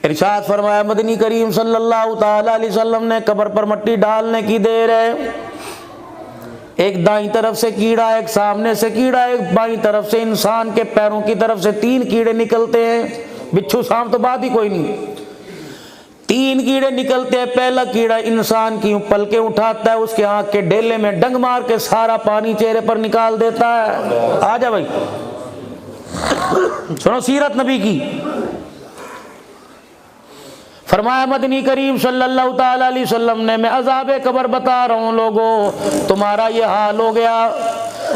इरशाद फरमाया मदनी करीम सल्लल्लाहु ताला अलैहि वसल्लम ने कब्र पर मट्टी डालने की देर है, एक दाईं तरफ से कीड़ा, एक सामने से कीड़ा, एक बाईं तरफ से, इंसान के पैरों की तरफ से 3 कीड़े निकलते हैं। बिच्छू सांप तो बात ही कोई नहीं, 3 कीड़े निकलते हैं। पहला कीड़ा इंसान की पलकें उठाता है, उसके आंख के डेले में डंग मार के सारा पानी चेहरे पर निकाल देता है। आ जा भाई, सुनो सीरत नबी की। फरमाया मदनी करीम सल्लल्लाहु ताला अलैहि वसल्लम ने, मैं अज़ाबे कब्र बता रहा हूँ लोगों, तुम्हारा ये हाल हो गया।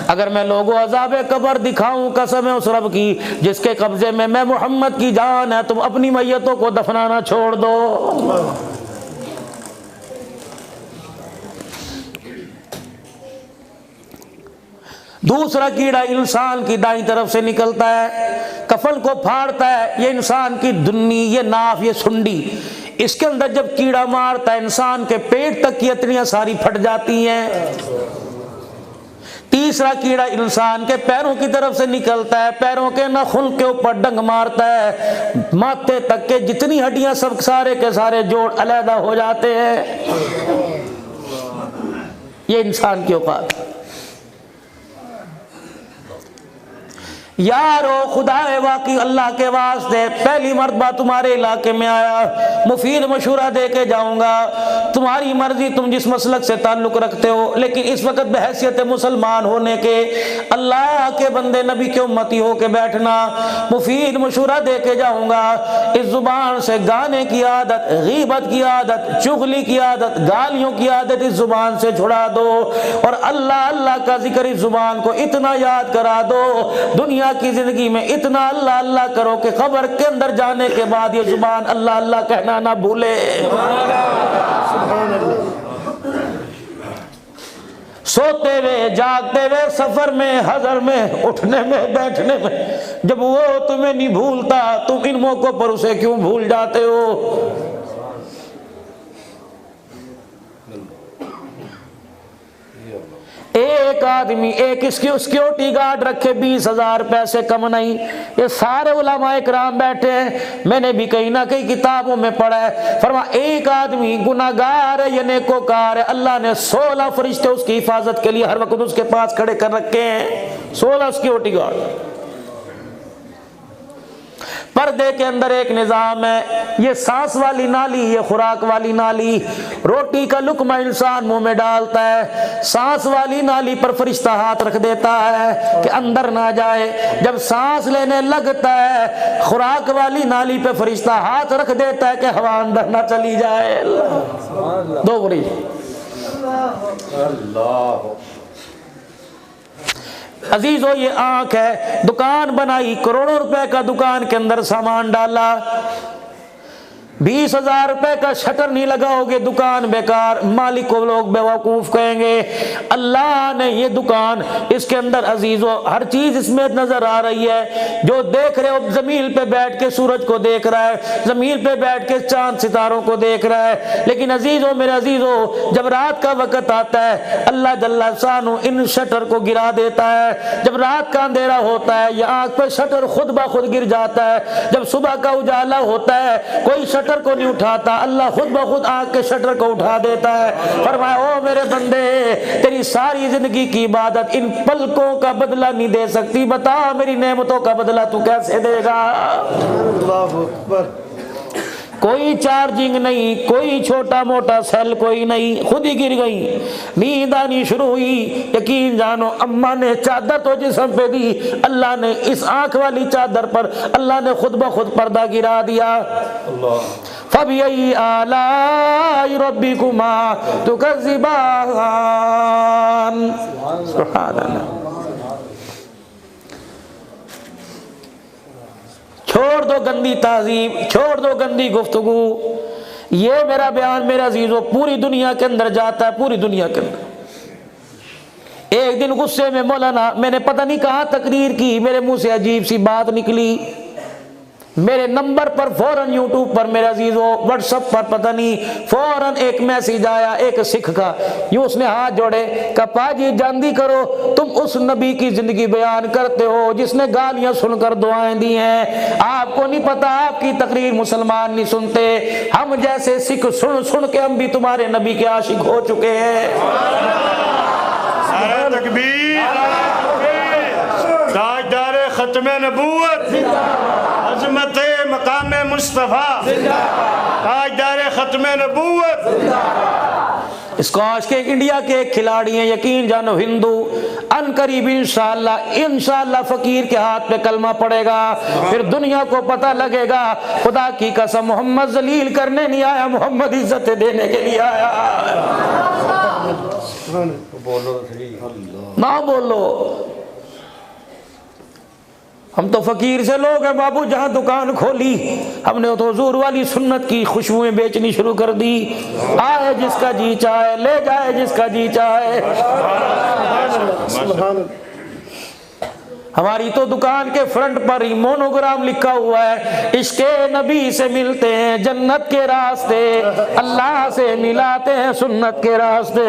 अगर मैं लोगों अज़ाबे कब्र दिखाऊं, कसम है उस रब की जिसके कब्जे में मैं मोहम्मद की जान है, तुम अपनी मैयतों को दफनाना छोड़ दो। दूसरा कीड़ा इंसान की दाईं तरफ से निकलता है, कफन को फाड़ता है। ये इंसान की दुन्नी, ये नाफ, ये सुंडी, इसके अंदर जब कीड़ा मारता है इंसान के पेट तक की अतरियां सारी फट जाती हैं। तीसरा कीड़ा इंसान के पैरों की तरफ से निकलता है, पैरों के नाखून के ऊपर डंग मारता है, माथे तक के जितनी हड्डियां सब सारे के सारे जोड़ अलहदा हो जाते हैं। ये इंसान की औकात। यारो खुदा वाकई अल्लाह के वास्ते पहली मर्तबा तुम्हारे इलाके में आया, मुफीद मशूरा दे के जाऊंगा। तुम्हारी मर्जी, तुम जिस मसलक से ताल्लुक रखते हो, लेकिन इस वक्त बहैसियत मुसलमान होने के, अल्लाह के बंदे नबी के उम्मती हो के बैठना। मुफीद मशूरा दे के जाऊंगा। इस जुबान से गाने की आदत, गीबत की आदत, चुगली की आदत, गालियों की आदत इस जुबान से छुड़ा दो, और अल्लाह अल्लाह का जिक्र इस जुबान को इतना याद करा दो, दुनिया की जिंदगी में इतना अल्लाह अल्लाह करो कि कब्र के अंदर जाने के बाद ये जुबान अल्लाह अल्लाह कहना ना भूले। सोते हुए, जागते हुए, सफर में, हजर में, उठने में, बैठने में, जब वो तुम्हें नहीं भूलता, तुम इन मौकों पर उसे क्यों भूल जाते हो? एक आदमी एक सिक्योरिटी गार्ड रखे, 20,000 पैसे कम नहीं। ये सारे उलमाए किराम बैठे हैं, मैंने भी कहीं ना कहीं किताबों में पढ़ा है। फरमा एक आदमी गुनाहगार है या नेकोकार है, अल्लाह ने 16 फरिश्ते उसकी हिफाजत के लिए हर वक्त उसके पास खड़े कर रखे हैं। 16 सिक्योरिटी गार्ड। पर्दे के अंदर एक निजाम है, ये सांस वाली नाली, ये खुराक वाली नाली। रोटी का लुकमा इंसान मुंह में डालता है, सांस वाली नाली पर फरिश्ता हाथ रख देता है कि अंदर ना जाए। जब सांस लेने लगता है, खुराक वाली नाली पे फरिश्ता हाथ रख देता है कि हवा अंदर ना चली जाए। दो बुरी अजीजों, ये आंख है, दुकान बनाई, करोड़ों रुपए का दुकान के अंदर सामान डाला, 20,000 रुपए का शटर नहीं लगाओगे, दुकान बेकार, मालिक को लोग बेवकूफ कहेंगे। अल्लाह ने ये दुकान, इसके अंदर अजीजों हर चीज इसमें नजर आ रही है। जो देख रहे हो, जमीन पे बैठ के सूरज को देख रहा है, जमीन पे बैठ के चांद सितारों को देख रहा है, लेकिन अजीजों मेरे अजीजों, जब रात का वक्त आता है, अल्लाह जल्ला शानु इन शटर को गिरा देता है। जब रात का अंधेरा होता है, ये आंख पे शटर खुद ब खुद गिर जाता है। जब सुबह का उजाला होता है, कोई शटर को नहीं उठाता, अल्लाह खुद ब खुद आंख के शटर को उठा देता है। फरमाया, ओ मेरे बंदे, तेरी सारी जिंदगी की इबादत इन पलकों का बदला नहीं दे सकती, बता मेरी नेमतों का बदला तू कैसे देगा? अल्लाहू अकबर। कोई चार्जिंग नहीं, कोई छोटा मोटा सेल कोई नहीं, खुद ही गिर गई, नींद आनी शुरू हुई। यकीन जानो, अम्मा ने चादर तो जिस्म पे दी, अल्लाह ने इस आंख वाली चादर पर अल्लाह ने खुद ब खुद पर्दा गिरा दिया। फबिअय्यि आलाइ रब्बिकुमा तुकज़्ज़िबान। सुभान अल्लाह। छोड़ दो गंदी तहजीब, छोड़ दो गंदी गुफ्तगू। ये मेरा बयान मेरा अजीजों पूरी दुनिया के अंदर जाता है, पूरी दुनिया के अंदर। एक दिन गुस्से में मौलाना, मैंने पता नहीं कहाँ तकरीर की, मेरे मुंह से अजीब सी बात निकली। मेरे नंबर पर फौरन यूट्यूब पर मेरे अजीजों, व्हाट्सएप पर पता नहीं फौरन एक मैसेज आया एक सिख का, यूं उसने हाथ जोड़े, कपा जी जानदी करो तुम उस नबी की जिंदगी बयान करते हो जिसने गालियां सुनकर दुआएं दी हैं, आपको नहीं पता आपकी तकरीर मुसलमान नहीं सुनते, हम जैसे सिख सुन सुन के हम भी तुम्हारे नबी के आशिक हो चुके हैं। ताजदार खत्मे नबूवत अज़मत मकाम मुस्तफ़ा, ताजदार खत्मे नबूवत। इसको आज के इंडिया के खिलाड़ी हैं, यकीन जानो हिंदू, अनकरीब इंशाअल्लाह फकीर के हाथ पे कलमा पड़ेगा, फिर दुनिया को पता लगेगा खुदा की कसम मोहम्मद जलील करने नहीं आया, मोहम्मद इज्जत देने के लिए आया। ना बोलो, हम तो फकीर से लोग हैं बाबू, जहां दुकान खोली हमने तो हुजूर वाली सुन्नत की खुशबुएं बेचनी शुरू कर दी, आए जिसका जी चाहे ले जाए जिसका जी चाहे। हमारी तो दुकान के फ्रंट पर ही मोनोग्राम लिखा हुआ है, इश्के नबी से मिलते हैं जन्नत के रास्ते, अल्लाह से मिलाते हैं सुन्नत के रास्ते।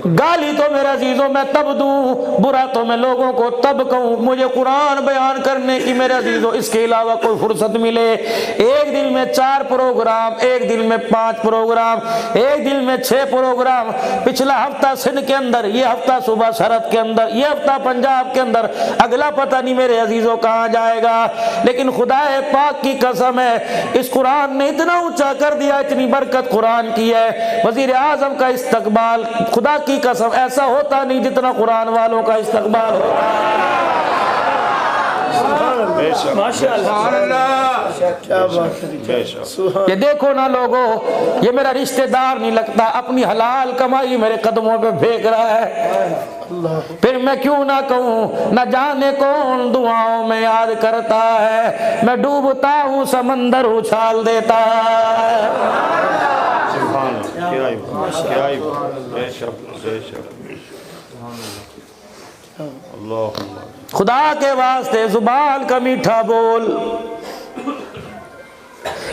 गाली तो मेरा अजीजों मैं तब दूं, बुरा तो मैं लोगों को तब कहूं, मुझे कुरान बयान करने की मेरे अजीजों इसके अलावा कोई फुर्सत मिले। एक दिन में 4 प्रोग्राम, एक दिन में 5 प्रोग्राम, एक दिन में 6 प्रोग्राम, पिछला हफ्ता सिंध के अंदर, ये हफ्ता सुबह सरहद के अंदर, ये हफ्ता पंजाब के अंदर, अगला पता नहीं मेरे अजीजों कहाँ जाएगा। लेकिन खुदा पाक की कसम है इस कुरान ने इतना ऊंचा कर दिया, इतनी बरकत कुरान की है। वजीर आजम का इस्तकबाल खुदा की कसम ऐसा होता नहीं जितना कुरान वालों का इस्तकबाल होता है। ये देखो ना लोगों, ये मेरा रिश्तेदार नहीं लगता, अपनी हलाल कमाई मेरे कदमों पे फेंक रहा है, फिर मैं क्यों ना कहूँ, न जाने कौन दुआओं में याद करता है, मैं डूबता हूँ समंदर उछाल देता है। खुदा के वास्ते जुबान का मीठा बोल,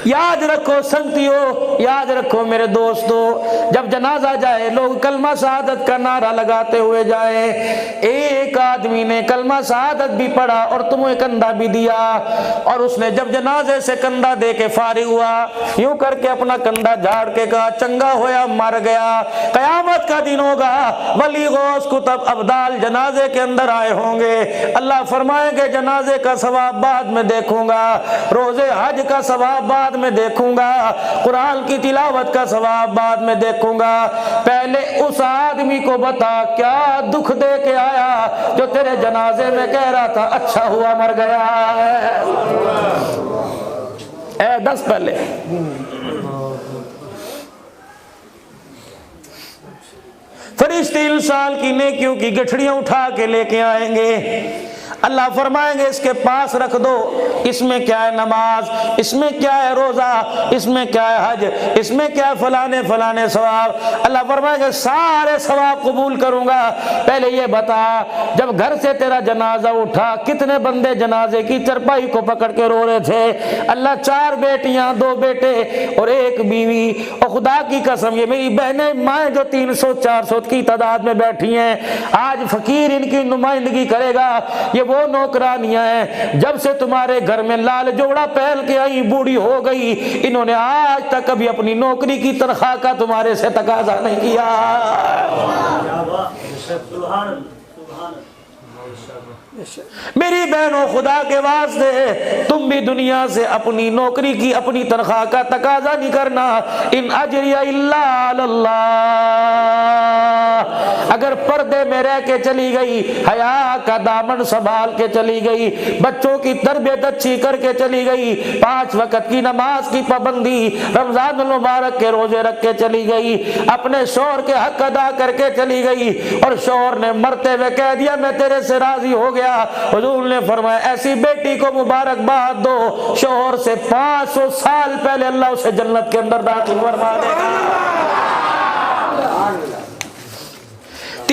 याद रखो संगतियों, याद रखो मेरे दोस्तों, जब जनाजा जाए लोग कलमा शहादत का नारा लगाते हुए जाए। एक आदमी ने कलमा शहादत भी पढ़ा और तुम्हें कंधा भी दिया, और उसने जब जनाजे से कंधा दे के फारिग हुआ, यूं करके अपना कंधा झाड़ के कहा चंगा होया मर गया। कयामत का दिन होगा, वली गौस कुतुब अब्दाल जनाजे के अंदर आए होंगे, अल्लाह फरमाएंगे जनाजे का सवाब बाद में देखूंगा, रोजे हज का सवाब बाद में देखूंगा, कुरान की तिलावत का सवाब बाद में देखूंगा, पहले उस आदमी को बता क्या दुख दे के आया जो तेरे जनाजे में कह रहा था अच्छा हुआ मर गया है। 10 पहले फरिश्ते इंसान की नेकियों की गठड़ियां उठा के लेके आएंगे, अल्लाह फरमाएंगे इसके पास रख दो, इसमें क्या है नमाज, इसमें क्या है रोजा, इसमें क्या है हज, इसमें क्या है फलाने फलाने सवाब। अल्लाह फरमाएंगे सारे सवाब कबूल करूंगा, पहले ये बता जब घर से तेरा जनाजा उठा कितने बंदे जनाजे की चरपाई को पकड़ के रो रहे थे। अल्लाह 4 बेटियां 2 बेटे और 1 बीवी, और खुदा की कसम ये मेरी बहनें माएँ जो 300-400 की तादाद में बैठी हैं, आज फकीर इनकी नुमाइंदगी करेगा। ये वो नौकरानियां हैं जब से तुम्हारे घर में लाल जोड़ा पहन के आई बूढ़ी हो गई, इन्होंने आज तक कभी अपनी नौकरी की तनख्वाह का तुम्हारे से तकाजा नहीं किया। मेरी बहनों खुदा के वास्ते तुम भी दुनिया से अपनी नौकरी की अपनी तनख्वाह का तकाजा नहीं करना। इन अजरिया इल्ला अल्लाह, अगर पर्दे में रह के चली गई, हया का दामन संभाल के चली गई, बच्चों की तरबियत अच्छी करके चली गई, 5 वक्त की नमाज की पाबंदी, रमजान मुबारक के रोजे रख के चली गई, अपने शौहर के हक अदा करके चली गई, और शौहर ने मरते हुए कह दिया मैं तेरे से राजी हो गया, हुजूर ने फरमाया ऐसी बेटी को मुबारकबाद दो, शौहर से 500 साल पहले अल्लाह उसे जन्नत के अंदर दाखिल फरमा देगा।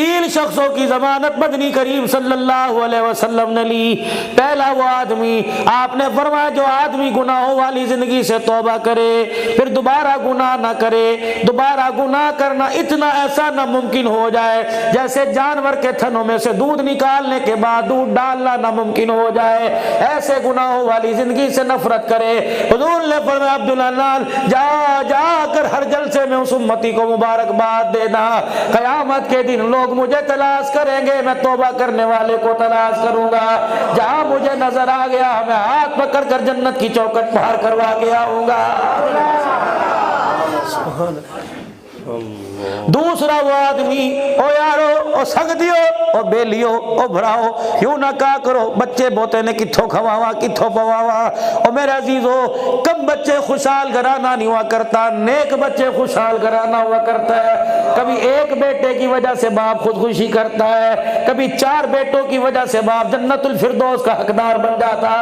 3 शख्सों की जमानत मदनी करीम सल्लल्लाहु अलैहि वसल्लम ने ली। पहला वो आदमी, आपने फरमाया जो आदमी गुनाहों वाली जिंदगी से तौबा करे फिर दोबारा गुनाह ना करे। दोबारा गुनाह करना इतना ऐसा नामुमकिन हो जाए जैसे जानवर के थनों में से दूध निकालने के बाद दूध डालना नामुमकिन हो जाए। ऐसे गुनाहों वाली जिंदगी से नफरत करे। हुजूर ने फरमाया अब्दुल्ला नाल जाकर हर जलसे में उस उम्मती को मुबारकबाद देना, कयामत के दिन लोग मुझे तलाश करेंगे, मैं तौबा करने वाले को तलाश करूंगा। जहां मुझे नजर आ गया मैं हाथ पकड़ कर जन्नत की चौखट पार करवा के आऊंगा। दूसरा वो आदमी, ओ यारो, ओ सगदियो, ओ बेलियो, ओ भराओ, यूं ना कहा करो बच्चे बोते ने किथों खवावा किथों पवावा। ओ मेरे अजीजो, कम बच्चे खुशहाल घराना नहीं हुआ करता, नेक बच्चे खुशहाल घराना हुआ करता है। कभी एक बेटे की वजह से बाप खुदकुशी करता है, कभी 4 बेटों की वजह से बाप जन्नतुल फिरदौस का हकदार बन जाता है।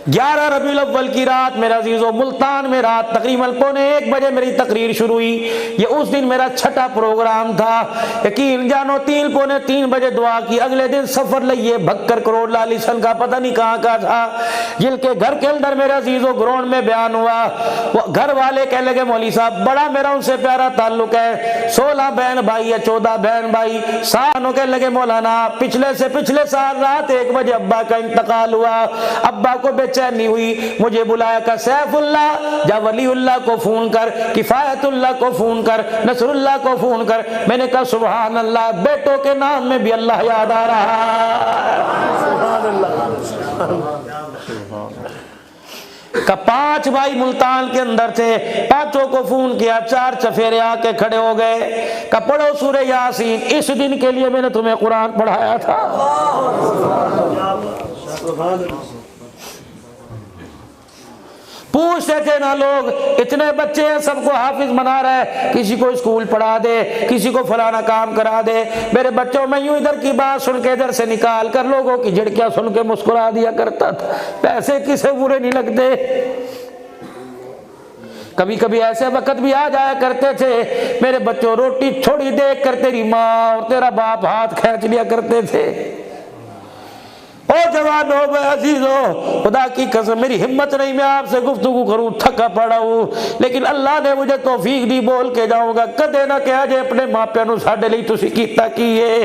11 रबीउल अव्वल की रात मेरा अजीजों, मुल्तान में रात तकरीबन 1:15 बजे मेरी तकरीर शुरू हुई। ये उस दिन मेरा छठा प्रोग्राम था। यकीन जानो 3:45 बजे दुआ की। अगले दिन सफर लिए भक्कर करोड़ लाली सन का पता नहीं कहाँ का था, जिनके घर के अंदर मेरे अजीजों ग्राउंड में बयान हुआ। वो घर वाले कहने लगे मौली साहब बड़ा मेरा उनसे प्यारा ताल्लुक है, 16 बहन भाई या 14 बहन भाई। सानों कहने लगे मौलाना पिछले से पिछले साल रात 1 बजे अब्बा का इंतकाल हुआ। अब्बा को बेचैनी हुई, मुझे बुलाया का सैफुल्लाह जा वलीउल्लाह को फोन कर, किफायतुल्लाह को फोन कर, नसरुल्लाह को फोन कर। मैंने कहा सुभान अल्लाह, बेटों के नाम में भी अल्लाह याद आ रहा का 5 भाई मुल्तान के अंदर थे, 5 को फोन किया, 4 चफेरे आके खड़े हो गए। का पढ़ो सूरह यासीन, इस दिन के लिए मैंने तुम्हें कुरान पढ़ाया था। पूछते थे ना लोग, इतने बच्चे हैं सबको हाफिज बना रहा है, किसी को स्कूल पढ़ा दे, किसी को फलाना काम करा दे। मेरे बच्चों में यूं इधर की बात सुन के इधर से निकाल कर लोगों की झिड़कियां सुन के मुस्कुरा दिया करता था। पैसे किसे बुरे नहीं लगते। कभी कभी ऐसे वक्त भी आ जाया करते थे मेरे बच्चों, रोटी थोड़ी देख कर तेरी माँ और तेरा बाप हाथ खींच लिया करते थे। ओ जवानों में अजीजों, खुदा की कसम मेरी हिम्मत नहीं मैं आपसे गुफ्तगू करूं, थका पड़ा हूं, लेकिन अल्लाह ने मुझे तौफीक दी, बोल के जाऊंगा। कदे ना कहा जे अपने मापिया नूं साडे लई तुसीं कीता की है।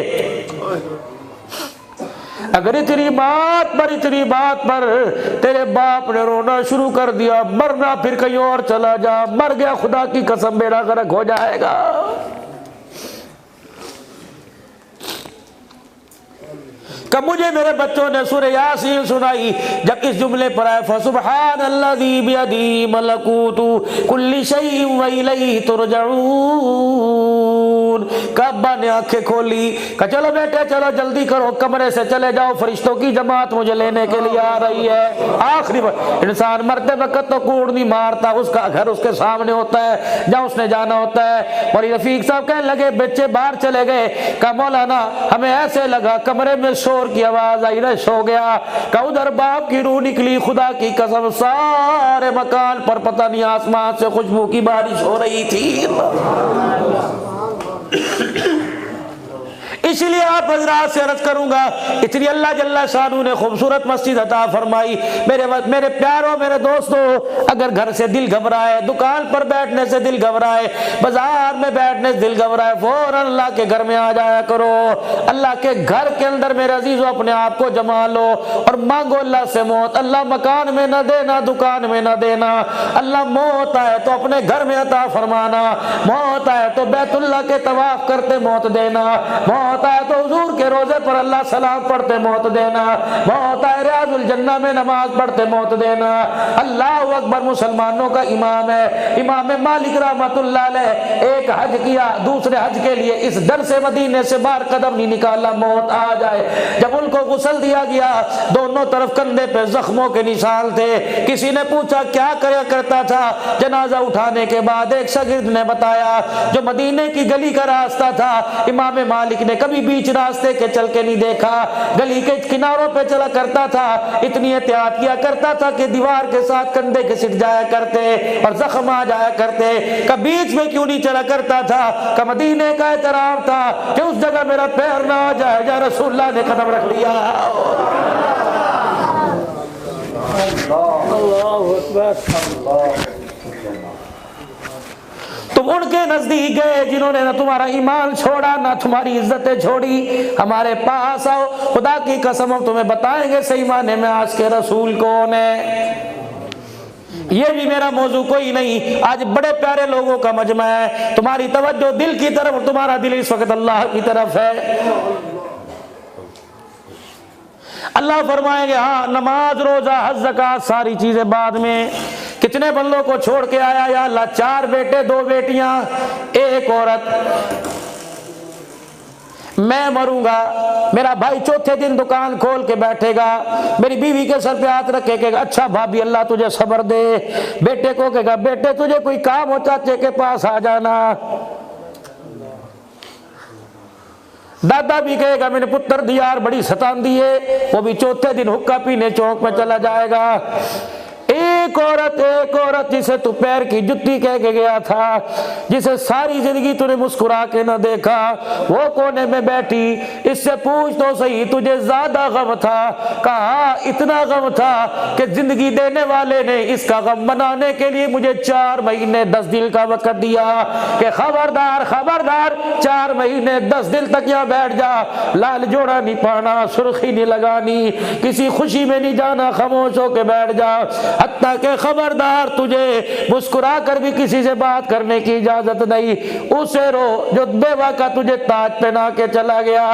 अगर इतनी बात पर तेरे बाप ने रोना शुरू कर दिया, मरना फिर कहीं और चला जा, मर गया खुदा की कसम बेड़ा गर्क हो जाएगा। कब मुझे मेरे बच्चों ने सूरह यासीन सुनाई, जब इस जुमले पर आया फसुब्हानल्लज़ी बियदिही मलकूतु कुल्ली शैइन व इलैहि तुरजऊन। अब्बा ने आंखें खोली, कहा चलो बेटे चलो जल्दी करो, कमरे से चले जाओ, फरिश्तों की जमात मुझे लेने के लिए आ रही है। आखिरी इंसान मरते वक्त तो कूड़ नहीं मारता, उसका घर उसके सामने होता है जहाँ उसने जाना होता है। और रफीक साहब कहने लगे बच्चे बाहर चले गए। कहा मौलाना हमें ऐसे लगा कमरे में शोर की आवाज आई, रश हो गया। कहा उधर बाप की रूह निकली, खुदा की कसम सारे मकान पर पता नहीं आसमान से खुशबू की बारिश हो रही थी। इसलिए आप हजरात से अर्ज करूंगा, इतनी अल्लाह जल्ला शानू ने खूबसूरत मस्जिद अता फरमाई। मेरे प्यारों मेरे दोस्तों, अगर घर से दिल घबराए, दुकान पर बैठने से दिल घबराए, बाजार में बैठने से दिल घबराए, फौरन अल्लाह के घर में आ जाया करो। अल्लाह के घर के अंदर मेरे अजीजों अपने आप को जमा लो और मांगो अल्लाह से मौत। अल्लाह मकान में न देना, दुकान में न देना। अल्लाह मौत आए तो अपने घर में अता फरमाना, मौत आए तो बैतुल्लाह के तवाफ करते मौत देना, मौत आए तो हुजूर के रोजे पर अल्लाह सलाम पढ़ते मौत देना, मौत आए रियाजुल जन्नह में नमाज पढ़ते मौत देना। अल्लाह अकबर मुसलमानों का इमाम है, इमाम मालिक रहमतुल्लाह अलैह। एक हज किया, दूसरे हज के लिए इस दर से मदीने से बाहर कदम नहीं निकाला, मौत आ जाए। जब उनको गुस्ल दिया गया, दोनों तरफ कंधे पे जख्मों के निशान थे। किसी ने पूछा क्या करया करता था? जनाजा उठाने के बाद एक शागिर्द ने बताया जो मदीने की गली का रास्ता था, इमाम मालिक ने कभी बीच रास्ते के चल के नहीं देखा, गली के किनारों पे चला करता था, इतनी एहतियात किया करता था कि दीवार के साथ कंधे के सिट जाया करते और जख्म आ जाया करते। कभी बीच में क्यों नहीं चला करता था? का मदीने का एहतराम था कि उस जगह मेरा पैर ना आ जाए, जा रसूलुल्लाह ने कदम रख दिया। तुम उनके नजदीक गए जिन्होंने ना तुम्हारा ईमान छोड़ा ना तुम्हारी इज्जतें छोड़ी। हमारे पास आओ, खुदा की कसम हम तुम्हें बताएंगे सही माने में आज के रसूल कौन है। ये भी मेरा मौजू कोई नहीं, आज बड़े प्यारे लोगों का मजमा है। तुम्हारी तवज्जो दिल की तरफ, तुम्हारा दिल इस वक्त अल्लाह की तरफ है। अल्लाह फरमाएंगे हाँ, नमाज रोजा हज ज़कात सारी चीजें बाद में। कितने बंदों को छोड़ के आया या अल्लाह? 4 बेटे 2 बेटियां 1 औरत। मैं मरूंगा, मेरा भाई चौथे दिन दुकान खोल के बैठेगा, मेरी बीवी के सर पे हाथ रखे कहेगा अच्छा भाभी अल्लाह तुझे सब्र दे। बेटे को कहेगा बेटे तुझे कोई काम हो चाचे के पास आ जाना। दादा भी कहेगा मैंने पुत्र दिया और बड़ी सतांदी है, वो भी चौथे दिन हुक्का पीने चौक में चला जाएगा। एक औरत जिसे तू पैर की जुत्ती कह के गया था, जिसे सारी जिंदगी तूने मुस्कुरा के न देखा, वो कोने में बैठी। इससे पूछ तो सही तुझे ज्यादा गम था? कहा इतना गम था कि जिंदगी देने वाले ने इसका गम बनाने के लिए मुझे 4 महीने 10 दिन का वक्त दिया कि खबरदार खबरदार 4 महीने 10 दिन तक यहाँ बैठ जा, लाल जोड़ा नहीं पाना, सुर्खी नहीं लगानी, किसी खुशी में नहीं जाना, खामोश होके बैठ जा। हत्ता के खबरदार तुझे मुस्कुरा कर भी किसी से बात करने की इजाजत नहीं। उसे रो जो बेवा का तुझे ताज पहना के चला गया।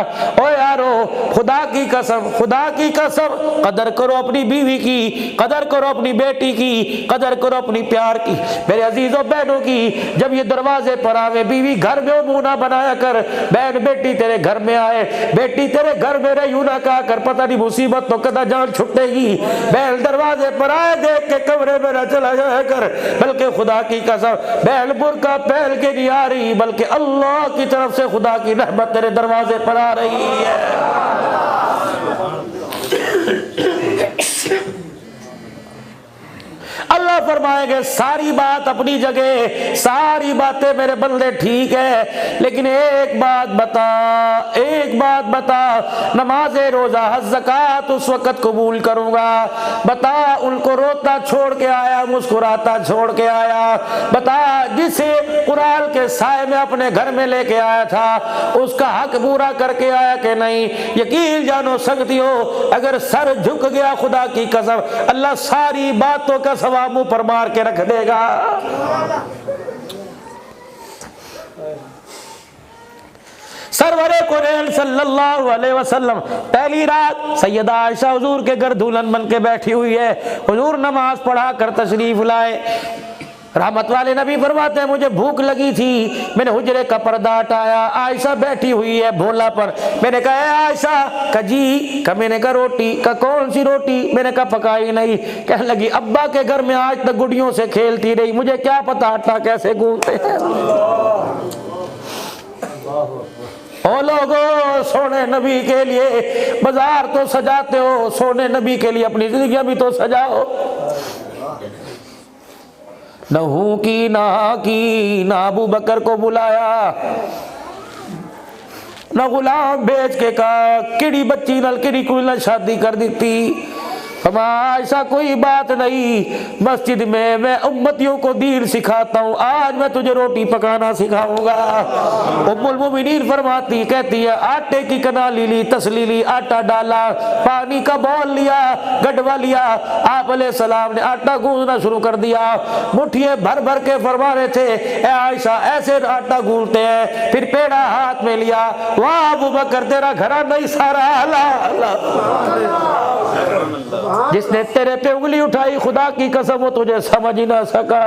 ओ यारो खुदा की कसम, खुदा की कसम, कदर करो अपनी बीवी की, कदर करो अपनी बेटी की, कदर करो अपनी प्यार की, मेरे अजीजों बहनों की। जब ये दरवाजे पर आवे बीवी घर में मुंह ना बनाया कर। बहन बेटी तेरे घर में आए, बेटी तेरे घर में रहे यूं ना कहा कर पता नहीं मुसीबत तो कदा जान छुटेगी। बहन दरवाजे पर आए देख के कमरे में न चला जाया कर, बल्कि खुदा की कसम बहन बुर्का पहन के नहीं आ रही, बल्कि अल्लाह की तरफ से खुदा की रहमत तेरे दरवाजे पर आ रही है। अल्लाह फरमाएंगे सारी बात अपनी जगह, सारी बातें मेरे बंदे ठीक है, लेकिन एक बात बता, नमाज रोजा हज ज़कात उस वक्त कबूल करूंगा। बता उनको रोता छोड़ के आया, मुस्कुराता छोड़ के आया। बता जिसे कुरान के साए में अपने घर में लेके आया था उसका हक पूरा करके आया कि नहीं। यकीन जानो सकती हो अगर सर झुक गया खुदा की कसम अल्लाह सारी बातों का सवाब मुंह पर मार के रख देगा। सरवरे कुरैन सल्लल्लाहु अलैहि वसल्लम पहली रात सैयदा आयशा हुजूर के घर दुल्हन बन के बैठी हुई है। हुजूर नमाज पढ़ा कर तशरीफ लाए। रहमत वाले नबी फरमाते हैं मुझे भूख लगी थी, मैंने हुजरे का पर्दा हटाया, आयशा बैठी हुई है भोला पर। मैंने कहा आयशा का जी का, मैंने कहा रोटी का, कौन सी रोटी? मैंने कहा पकाई नहीं। कहने लगी अब्बा के घर में आज तक गुड़ियों से खेलती रही, मुझे क्या पता आटा कैसे गूंथते हैं। ओ लोगो सोने नबी के लिए बाजार तो सजाते हो, सोने नबी के लिए अपनी जिंदगी भी तो सजाओ। नहू की ना अबू बकर को बुलाया, न गुलाम बेच के कहा किड़ी बच्ची नल किड़ी कोई न शादी कर दी थी। ऐसा कोई बात नहीं, मस्जिद में मैं उम्मतियों को दीन सिखाता हूँ, आज मैं तुझे रोटी पकाना सिखाऊंगा। उम्मुल मोमिनीन फरमाती कहती है आटे की कनाली ली, तसली ली, आटा डाला, पानी का बॉल लिया, गडवा लिया, आप अलैहिस्सलाम ने आटा गूंदना शुरू कर दिया। मुठिए भर भर के फरमा रहे थे ए आयशा ऐसे आटा गूंदते हैं। फिर पेड़ा हाथ में लिया, वाह अबू बकर तेरा घराना ही सारा जिसने तेरे पे उंगली उठाई खुदा की कसम वो तुझे समझ ही ना सका।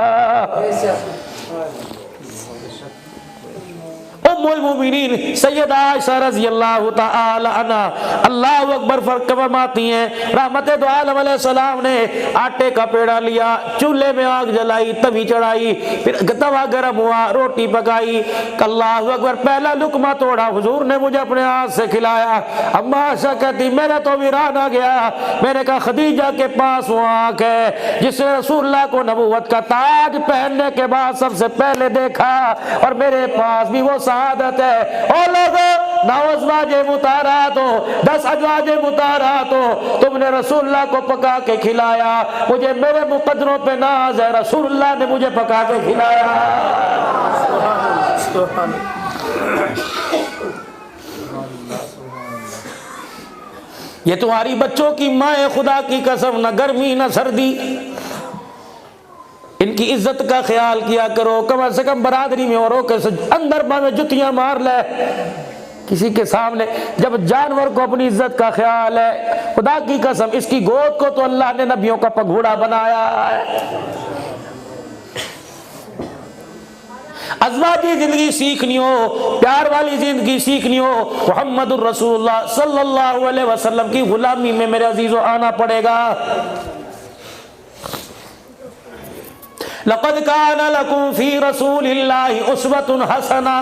उम्मुल मोमिनीन सैयदा आयशा रज़ियल्लाहु ताला अन्हा अल्लाहु अकबर फरमाती हैं, रहमत दो आलम अलैहिस्सलाम ने आटे का पेड़ा लिया, चूल्हे में आग जलाई, तवी चढ़ाई, फिर तवा गर्म हुआ, रोटी पकाई, अल्लाहु अकबर, पहला लुकमा तोड़ा, हुजूर ने मुझे अपने हाथ से खिलाया। अम्मा आयशा कहती मेरा तो वीरान आ गया। मैंने कहा खदीजा के पास वो आंख है जिसने रसूलुल्लाह को नबूवत का ताज पहनने के बाद सबसे पहले देखा, और मेरे पास भी वो शहादत है। ओ लोगों, 9 अज़वाजे मुतारात हो, 10 अज़वाजे मुतारात हो, तुमने रसूलुल्लाह को पका के खिलाया, मुझे मेरे मुकद्दरों पे नाज है, रसूलुल्लाह ने मुझे पका के खिलाया। ये तुम्हारी बच्चों की माँ है, खुदा की कसम, न गर्मी न सर्दी, इनकी इज्जत का ख्याल किया करो। कम से कम बरादरी में औरों के अंदर में जुतियां मार ले किसी के सामने। जब जानवर को अपनी इज्जत का ख्याल है, खुदा की कसम, इसकी गोद को तो अल्लाह ने नबियों का पगोड़ा बनाया है। अज़वाजी जिंदगी सीखनी हो, प्यार वाली जिंदगी सीखनी हो, मुहम्मदुर रसूलुल्लाह सल्लल्लाहु अलैहि वसल्लम की गुलामी में मेरे अजीजों आना पड़ेगा। लक़द काना लकुम फी रसूलिल्लाहि उस्वतुन हसना।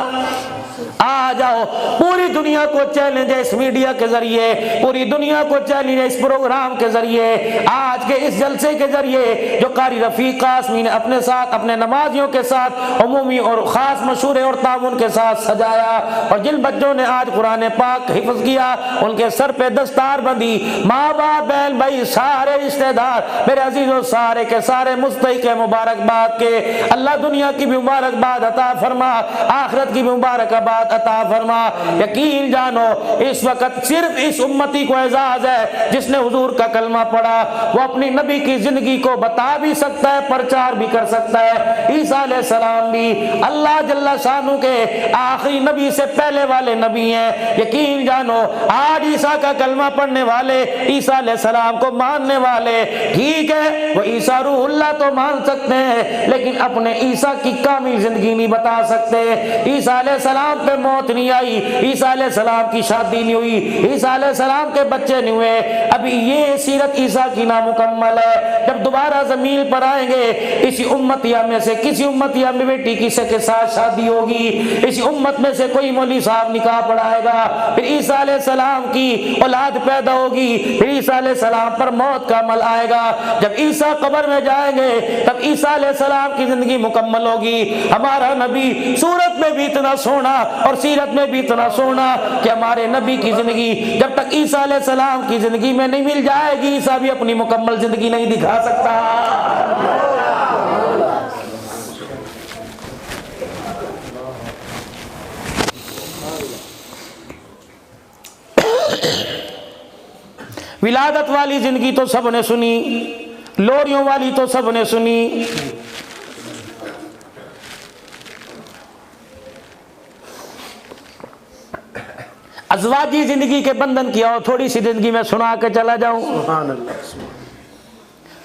आ जाओ, पूरी दुनिया को चैलेंज है इस मीडिया के जरिए, पूरी दुनिया को चैलेंज है इस प्रोग्राम के जरिए, आज के इस जलसे के जरिए जो कारी रफीक कासमी ने अपने साथ, अपने नमाजियों के साथ, उमूमी और खास मशूरे और तामुन के साथ सजाया। और जिन बच्चों ने आज कुरान पाक हिफ्ज किया, उनके सर पे दस्तार बंदी, माँ बाप बहन भाई सारे रिश्तेदार, मेरे अजीजों सारे के सारे मुस्तहिक मुबारकबाद के। अल्लाह दुनिया की भी मुबारकबाद अता फरमा, आखिरत की भी मुबारकबाद अता फरमा। यकीन जानो इस वक्त सिर्फ इस उम्मती को एजाज है जिसने हुजूर का कलमा पढ़ा, वो अपनी नबी की जिंदगी को बता भी सकता है, प्रचार भी कर सकता है। ईसा अलैहिस्सलाम भी अल्लाह जल्ला शानू के आखिरी नबी से पहले वाले नबी हैं। यकीन जानो आज ईसा का कलमा पढ़ने वाले, ईसा अलैहिस्सलाम को मानने वाले, ठीक है वो ईसा रूहुल्लाह तो मान सकते हैं, लेकिन अपने ईसा की कामिल जिंदगी नहीं बता सकते। ईसा अलैहिस्सलाम पे मौत नहीं आई, ईसा अलैहिस्सलाम की शादी नहीं हुई, ईसा अलैहिस्सलाम के बच्चे नहीं हुए, अभी ये सीरत ईसा की नामुकम्मल है। जब दोबारा जमीन पर आएंगे, इसी उम्मतिया में से किसी उम्मतिया में बेटी किसी के साथ शादी होगी, इसी उम्मत में से कोई मौलवी साहब निकाह पढ़ाएगा, फिर ईसा अलैहिस्सलाम की औलाद पैदा होगी, फिर ईसा अलैहिस्सलाम पर मौत का अमल आएगा। जब ईसा कब्र में जाएंगे तब ईसा अलैहिस्सलाम की जिंदगी मुकम्मल होगी। हमारा नबी सूरत में भी इतना सोना और सीरत में भी इतना सोना कि हमारे नबी की जिंदगी जब तक ईसा अलैहिस्सलाम की जिंदगी में नहीं मिल जाएगी, ईसा भी अपनी मुकम्मल जिंदगी नहीं दिखा सकता। विलादत वाली जिंदगी तो सबने सुनी, लोरियों वाली तो सबने सुनी, अज़वाजी जिंदगी के बंधन की और थोड़ी सी जिंदगी में सुना के चला जाऊं।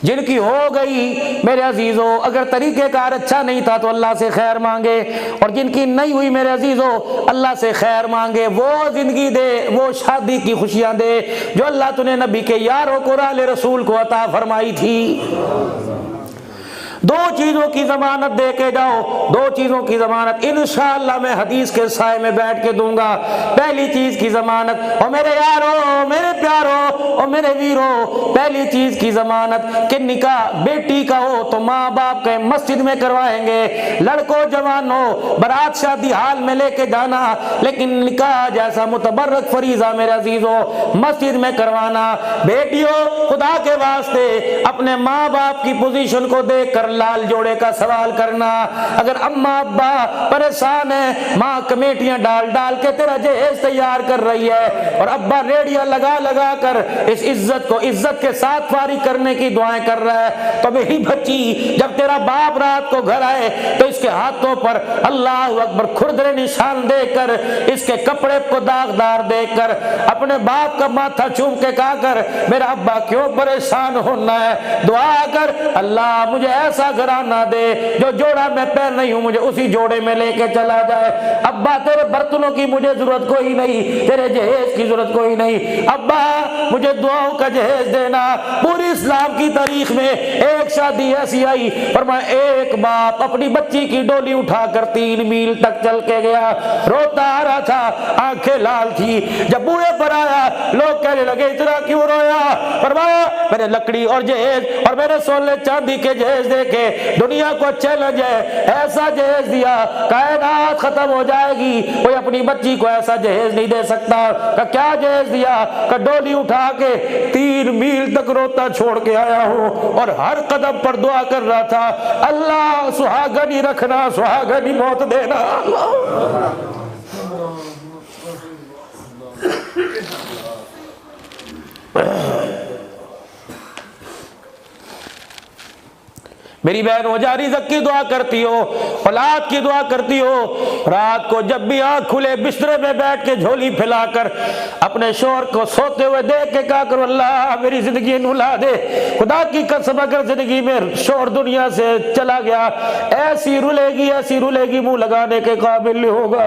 जिनकी हो गई मेरे अजीजों, अगर तरीक़ेकार अच्छा नहीं था तो अल्लाह से खैर मांगे, और जिनकी नहीं हुई मेरे अजीजों अल्लाह से खैर मांगे। वो जिंदगी दे, वो शादी की खुशियां दे जो अल्लाह तूने नबी के यारों को राले रसूल को अता फरमाई थी। दो चीजों की जमानत दे के जाओ, दो चीजों की जमानत इंशाअल्लाह मैं हदीस के साए में बैठ के दूंगा। पहली चीज की जमानत, ओ मेरे यारो, मेरे प्यारो, ओ मेरे वीरो, पहली चीज की जमानत कि निकाह बेटी का हो तो माँ बाप के मस्जिद में करवाएंगे। लड़कों जवानों बारात शादी हाल में लेके जाना, लेकिन निकाह जैसा मुतबर्रक फरीजा मेरे अजीजों मस्जिद में करवाना। बेटियों खुदा के वास्ते अपने माँ बाप की पोजीशन को देख कर लाल जोड़े का सवाल करना। अगर अम्मा अब्बा परेशान है, माँ कमेटियां डाल डाल के तेरा जहेज तैयार कर रही है, और अब्बा रेडिया लगा लगा कर इस इज्जत को इज्जत के साथ फारिग करने की दुआएं कर रहा है। तो मेरी बच्ची, जब तेरा बाप रात को घर आए तो इसके हाथों पर अल्लाह अकबर खुरदरे निशान देकर, इसके कपड़े को दागदार देकर अपने बाप का माथा चूम के कहा कर, मेरा अब्बा क्यों परेशान होना है, दुआ कर अल्लाह मुझे ऐसा घराना दे जो जोड़ा मैं पहन नहीं हूं मुझे उसी जोड़े में लेके चला जाए। अब्बा तेरे बर्तनों की मुझे जरूरत कोई नहीं, तेरे जहेज की जरूरत कोई नहीं, अब्बा मुझे दुआओं का जहेज देना। पूरी इस्लाम की तारीख में एक शादी ऐसी आई, फरमाया एक बाप अपनी बच्ची की डोली उठाकर 3 मील तक चल के गया, रोता आ रहा था, आंखें लाल थी। जब बूढ़े पर आया, लोग कहने लगे इतना क्यों रोया, फरमाया मैंने लकड़ी और जहेज और मैंने सोने चांदी के जहेज देके दुनिया को चैलेंज है, ऐसा जहेज दिया कायनात खत्म हो जाएगी, कोई अपनी बच्ची को ऐसा जहेज नहीं दे सकता। का क्या जहेज दिया, का डोली उठा के 3 मील तक रोता छोड़ के आया हूं और हर कदम पर दुआ कर रहा था, अल्लाह सुहागनी रखना, सुहागनी मौत देना। मेरी बहन वजह रिज़्क़ की दुआ करती हो, औलाद की दुआ करती हो, रात को जब भी आंख खुले बिस्तरे में बैठ के झोली फैलाकर अपने शोहर को सोते हुए देख के कहा करो अल्लाह मेरी जिंदगी नुला दे। खुदा की कसम अगर जिंदगी में शोहर दुनिया से चला गया, ऐसी रुलेगी मुंह लगाने के काबिल नहीं होगा।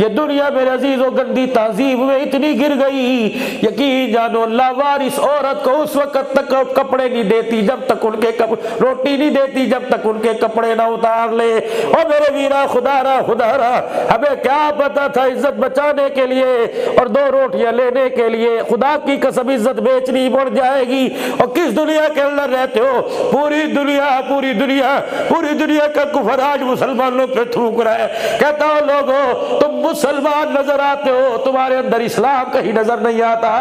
ये दुनिया मेरे अजीजों गंदी तहजीब में इतनी गिर गई, यकीन जानो लावारिस औरत को उस वक्त तक कपड़े नहीं देती जब तक उनके रोटी नहीं देती जब तक उनके कपड़े ना उतार ले। और मेरे वीरा खुदारा हमें क्या पता था इज्जत बचाने के लिए और 2 रोटियां लेने के लिए खुदा की कसम इज्जत बेचनी पड़ जाएगी। और किस दुनिया के अंदर रहते हो, पूरी दुनिया का कुफर आज मुसलमानों पे थूक रहा है। कहता हो लोगों तुम मुसलमान नजर आते हो, तुम्हारे अंदर इस्लाम कहीं नजर नहीं आता।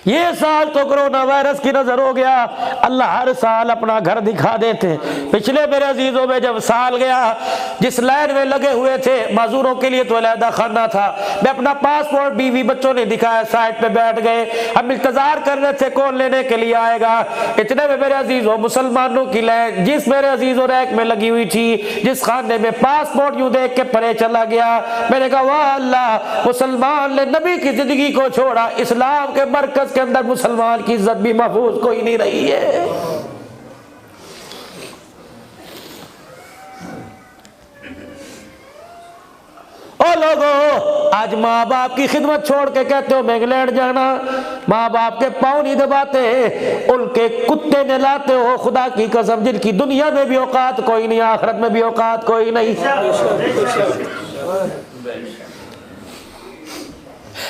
ये साल तो कोरोना वायरस की नजर हो गया, अल्लाह हर साल अपना घर दिखा देते। पिछले मेरे अजीजों में जब साल गया, जिस लाइन में लगे हुए थे माजूरों के लिए तो अलहदा खाना था, मैं अपना पासपोर्ट बीवी बच्चों ने दिखाया, साइड पे बैठ गए, हम इंतजार कर रहे थे कौन लेने के लिए आएगा। इतने में मेरे अजीजों मुसलमानों की लाइन जिस मेरे अजीजों रैक में लगी हुई थी, जिस खाने में पासपोर्ट यूं देख के परे चला गया। मैंने कहा वाह अल्लाह, मुसलमान ने नबी की जिंदगी को छोड़ा, इस्लाम के मरकज के अंदर मुसलमान की इज्जत भी महफूज कोई नहीं रही है। ओ लोगों, आज माँ बाप की खिदमत छोड़ के कहते हो मैं इंग्लैंड जाना, माँ बाप के पाँव नहीं दबाते, उनके कुत्ते नहलाते हो। खुदा की कसम जिनकी दुनिया में भी औकात कोई नहीं, आखिरत में भी औकात कोई नहीं।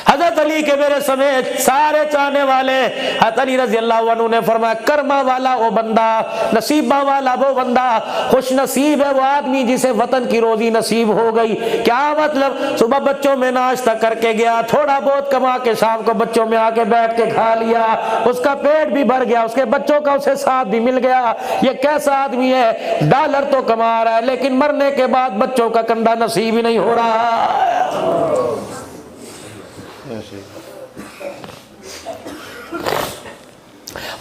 हजरत अली के मेरे समेत सारे चाहने वाले हजरत अली रजी अल्लाह अन्हु ने फरमाया कर्मा वाला वो बंदा, नसीबा वाला वो बंदा, खुश नसीब है वो आदमी जिसे वतन की रोजी नसीब हो गई। क्या मतलब, सुबह बच्चों में नाश्ता करके गया, थोड़ा बहुत कमा के शाम को बच्चों में आके बैठ के खा लिया, उसका पेट भी भर गया, उसके बच्चों का उसे साथ भी मिल गया। ये कैसा आदमी है, डॉलर तो कमा रहा है लेकिन मरने के बाद बच्चों का कंधा नसीब ही नहीं हो रहा।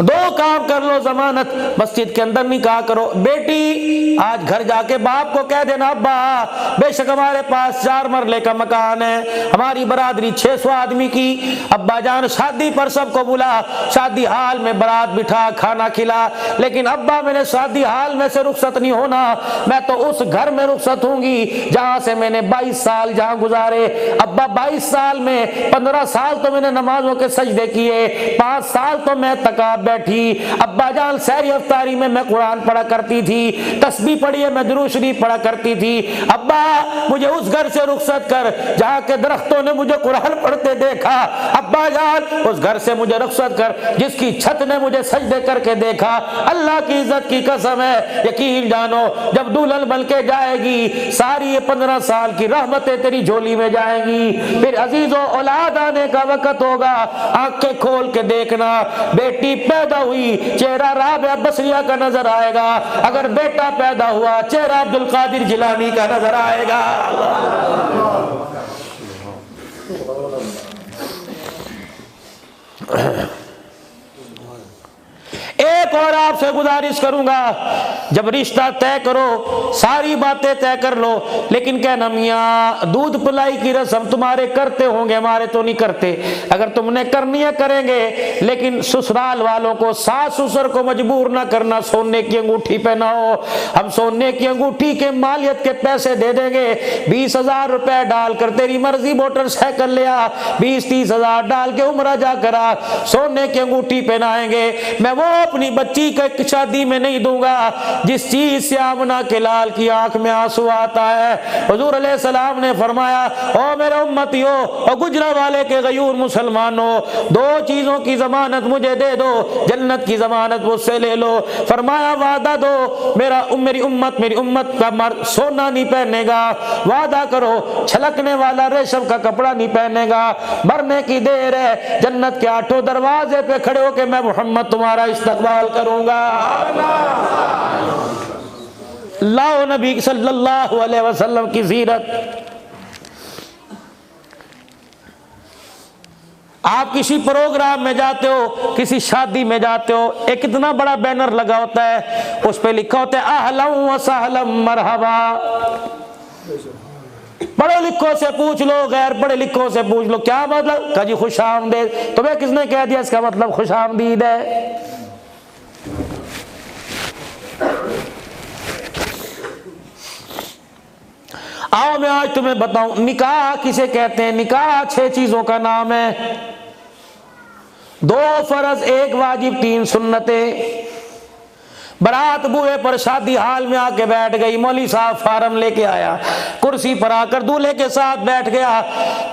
दो काम कर लो, जमानत मस्जिद के अंदर निकाह करो। बेटी आज घर जाके बाप को कह देना अब्बा बेशक हमारे पास 4 मरले का मकान है, हमारी बरादरी 600 आदमी की, अब्बा जान शादी पर सबको बुला, शादी हाल में बारात बिठा, खाना खिला, लेकिन अब्बा मैंने शादी हाल में से रुखसत नहीं होना, मैं तो उस घर में रुखसत होंगी जहां से मैंने 22 साल जहां गुजारे। अब्बा 22 साल में 15 साल तो मैंने नमाजों के सजदे किए, 5 साल तो मैं तकाब बैठी। अब्बा जान सहरी अफ्तारी में मैं कुरान पढ़ा करती थी, तस्बीह पढ़ी है मैं दुरूद शरीफ पढ़ा करती थी। अब्बा मुझे उस घर से रुखसत कर जहाँ के दरख्तों ने मुझे कुरान पढ़ते देखा। अब्बा जान उस घर से मुझे रुखसत कर जिसकी छत ने मुझे सजदे करके देखा। अल्लाह की इज्जत की कसम है, यकीन जानो जब दुल्हन बन के जाएगी सारी ये 15 साल की रहमतें तेरी झोली में जाएंगी। फिर अजीजों औलाद आने का वक्त होगा, आंखें खोल के देखना बेटी पैदा हुई चेहरा राबिया बसरिया का नजर आएगा, अगर बेटा पैदा हुआ चेहरा अब्दुल कादिर जिलानी का नजर आएगा। एक और आपसे गुजारिश करूंगा, जब रिश्ता तय करो सारी बातें तय कर लो, लेकिन कहना मियाँ दूध पिलाई की रस्म तुम्हारे करते होंगे, हमारे तो नहीं करते। अगर तुमने करनी है करेंगे, लेकिन ससुराल वालों को, सास ससुर को मजबूर ना करना सोने की अंगूठी पहनाओ। हम सोने की अंगूठी के मालियत के पैसे दे देंगे, 20,000 रुपए डालकर तेरी मर्जी मोटरसाइकिल ले आ, 20-30 हजार डाल के उम्रा जा करा, सोने की अंगूठी पहनाएंगे। मैं वो अपनी बच्ची के शादी में नहीं दूंगा जिस चीज से आमना के लाल की आंख में आंसू आता है। हुजूर अलैहि सलाम ने फरमाया, ओ मेरे उम्मतियों और गुजरावाले के गयूर मुसलमानों, दो चीजों की जमानत मुझे दे दो, जन्नत की जमानत मुझसे ले लो। फरमाया वादा दो, मेरी उम्मत का मर्द सोना नहीं पहनेगा, वादा करो छलकने वाला रेशम का कपड़ा नहीं पहनेगा, मरने की देर है जन्नत के 8 दरवाजे पे खड़े होके मैं मोहम्मद तुम्हारा इस्तकबाल करूंगा। लाओ नबी सल्लल्लाहु अलैहि वसल्लम की सीरत। आप किसी प्रोग्राम में जाते हो, किसी शादी में जाते हो, एक इतना बड़ा बैनर लगा होता है, उस पे लिखा होता है अहलन व सहलन मरहबा। पढ़े लिखों से पूछ लो, गैर पढ़े लिखों से पूछ लो, क्या मतलब? कहा जी खुश आमदीद। तुम्हें किसने कह दिया इसका मतलब खुश आमदीद है? आओ मैं आज तुम्हें बताऊं निकाह किसे कहते हैं। निकाह 6 चीजों का नाम है, 2 फर्ज 1 वाजिब 3 सुन्नतें। बारात बुए पर शादी हाल में आके बैठ गई, मौली साहब फार्म लेके आया, कुर्सी पर आकर दूल्हे के साथ बैठ गया।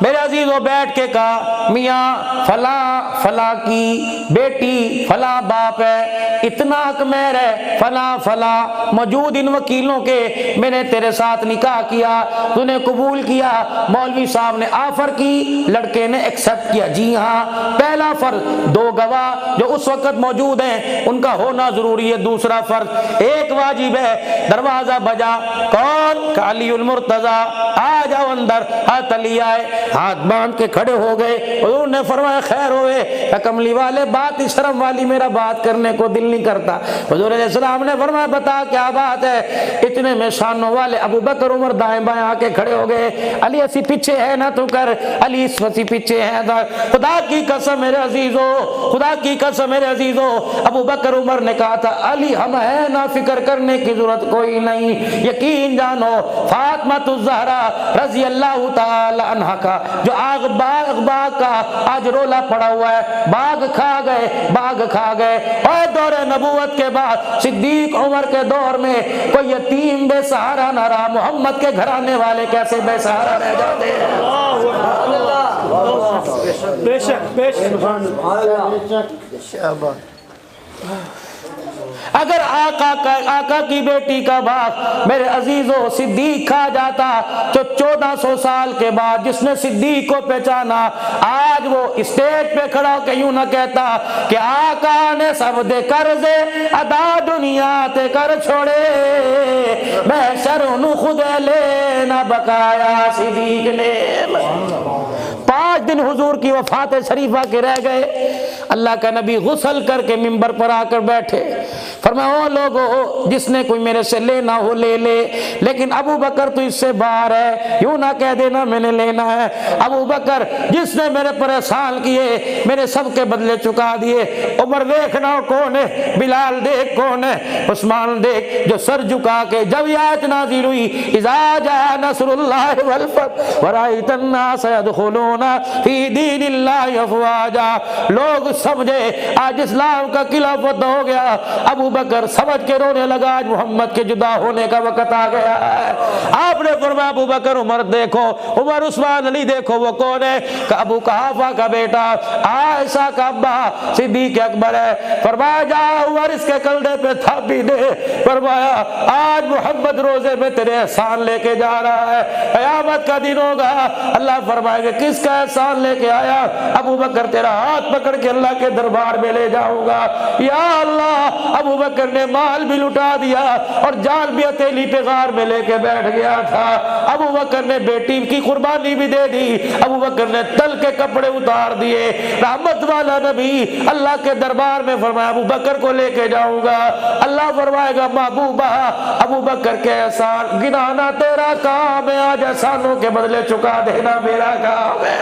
मेरे अजीजों बैठ के कहा, मियाँ फला फला की बेटी फला बाप है, इतना हक मेहर है फला फला, मौजूद इन वकीलों के मैंने तेरे साथ निकाह किया, तूने कबूल किया। मौलवी साहब ने ऑफर की, लड़के ने एक्सेप्ट किया। जी हाँ, पहला फर्ज 2 गवाह जो उस वक्त मौजूद हैं उनका होना जरूरी है। दूसरा फर्ज 1 वाजिब है। दरवाजा बजा, कौन? अलीउल मुर्तजा, आ जाओ अंदर। हाथ अली आए, हाथ बांध के खड़े हो गए। उन्होंने फरमाया खैर होए, कमली वाले बात ही शर्म वाली, मेरा बात करने को दिल नहीं करता। हुजूर अलैहि सलाम ने फरमाया बता क्या बात है। इतने में शानों वाले अबू बकर उमर दाएं बाएं आके खड़े हो गए। अली ऐसी पीछे है ना तू कर, अली इसी पीछे है। खुदा की कसम मेरे अजीजों, खुदा की कसम मेरे अजीजों, अबू बकर उमर ने कहा था अली हम है ना, फिक्र करने की जरूरत कोई नहीं। यकीन जानो फातिमा ज़हरा रज़ी अल्लाह ताला अन्हा का जो आग बाग का आज रोला पड़ा हुआ है, बाग खा गए। और दौरे नबूवत के बाद सिद्दीक उमर के दौर में कोई यतीम बेसहारा न रहा। मोहम्मद के घराने वाले कैसे बेसहारा रह जाते हैं। अगर आका की बेटी का बाप मेरे अजीजों सिद्दीक खा जाता तो 1400 साल के बाद जिसने सिद्दीक को पहचाना आज वो स्टेज पे खड़ा होकर यूं ना कहता कि आका ने सब दे कर्जे अदा दुनिया ते कर छोड़े, मैं शरणु खुद लेना बकाया सिद्दीक ने। 5 दिन हुजूर की वफात शरीफा के रह गए। अल्लाह का नबी गुस्ल करके मिंबर पर आकर बैठे, फरमाया ओ लोगों जिसने कोई मेरे से लेना हो ले ले, लेकिन अबू बकर तो इससे बाहर है, यूं ना कह देना मैंने लेना है। अबू बकर जिसने मेरे पर एहसान किए, मेरे सब के बदले चुका दिए। उमर देखना कौन है, बिलाल देख कौन है, उस्मान देख जो सर झुका के जब आयत नाज़िल हुई इज़ा जा नसरुल्लाह वल फतह व राइतन नास यदखुलूना फी दीनिल्लाहि अफ़वाजा, लोग समझे आज इस्लाम का किला फतह हो गया। अबू बकर समझ के रोने लगा, आज मोहम्मद के जुदा होने का वक्त आ गया है। आपने फरमाया अबू बकर उमर देखो, उमर उस्मान अली देखो वो कौन है? अबू कहाफा का बेटा आयशा का अब्बा सिद्दीक अकबर है। फरमाया जा उमर इसके कंधे पे थापी दे। फरमाया आज मोहम्मद रोजे में तेरे एहसान लेके जा रहा है, कयामत का दिन होगा अल्लाह फरमाएगा किसका एहसान लेके आया? अबू बकर तेरा हाथ पकड़ के अल्लाह के दरबार में ले जाऊंगा। या अल्लाह, अबू बकर ने माल भी लुटा दिया और जान भी हथेली पे गार में लेके बैठ गया था। अबू बकर ने बेटी की कुर्बानी भी दे दी। अबू बकर ने तल के कपड़े उतार दिए। रहमत वाला नबी अल्लाह के दरबार में फरमाया अबू बकर को लेके जाऊंगा। अल्लाह फरमाएगा महबूबा अबू बकर के एहसान गिनाना तेरा काम है, आज एहसानों के बदले चुका देना मेरा काम है।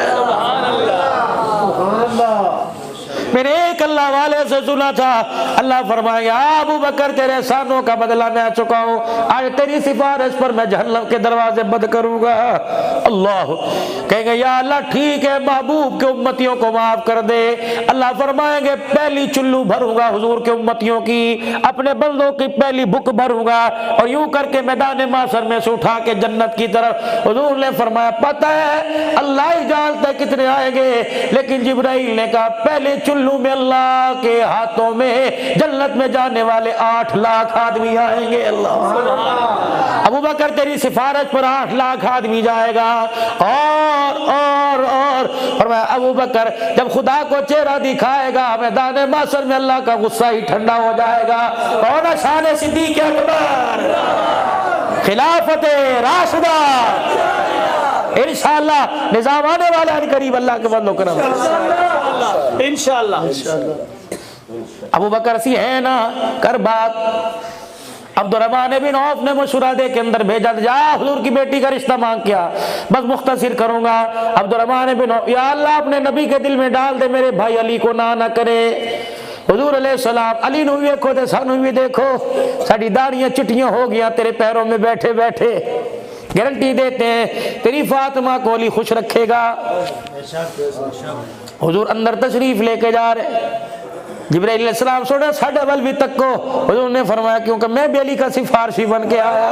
मैंने एक अल्लाह वाले से सुना था, अल्लाह फरमाएगा अबू बकर तेरे एहसानों का बदला मैं चुकाऊं, आज तेरी सिफारिश पर मैं जहन्नम के दरवाजे बंद करूंगा। अल्लाह कहेंगे या अल्लाह ठीक है महबूब के उम्मतियों को माफ कर दे। अल्लाह फरमाएंगे पहली चुल्लू भरूंगा हुजूर के उम्मतियों की, अपने बंदों की पहली बुक भरूंगा और यूं करके मैदान माशर में से उठा के जन्नत की तरफ। हुजूर ने फरमाया पता है अल्लाह ही जानता है कितने आएंगे, लेकिन जिब्राइल ने कहा पहले चुल्लू में अल्लाह के हाथों में जन्नत में जाने वाले 8 लाख आदमी आएंगे। अल्लाह अबू बकर तेरी सिफारिश पर 8 लाख आदमी जाएगा। और मैं अबू बकर जब खुदा को चेहरा दिखाएगा मैदान माशर में अल्लाह का गुस्सा ही ठंडा हो जाएगा। और शान सिद्दीक अकबर खिलाफत राशिदा इंशाअल्लाह निजाम आने वाला है करीब अल्लाह के बंदों करम इंशाअल्लाह। अबू बकर सी है ना कर बात। अब्दुर्रहमान बिन औफ ने मशवरा दे के अंदर भेजा जा हुजूर की बेटी का रिश्ता मांग किया, बस मुख्तसर करूंगा। अब्दुर्रहमान बिन औफ या अल्लाह अपने नबी के दिल में डाल दे मेरे भाई अली को ना करे। हुजूर अलैहिस्सलाम अली नू देखो ते सानू भी देखो, साडी दाढ़ियां चिट्टियां हो गया तेरे पैरों में बैठे बैठे। गारंटी देते हैं तेरी फातिमा को अली खुश रखेगा। हुजूर अंदर तशरीफ लेके जा रहे, जिब्राइल अलैहिस्सलाम सोने साढ़े बल भी तक को। हुजूर ने फरमाया क्योंकि मैं भी अली का सिफारशी बन के आया।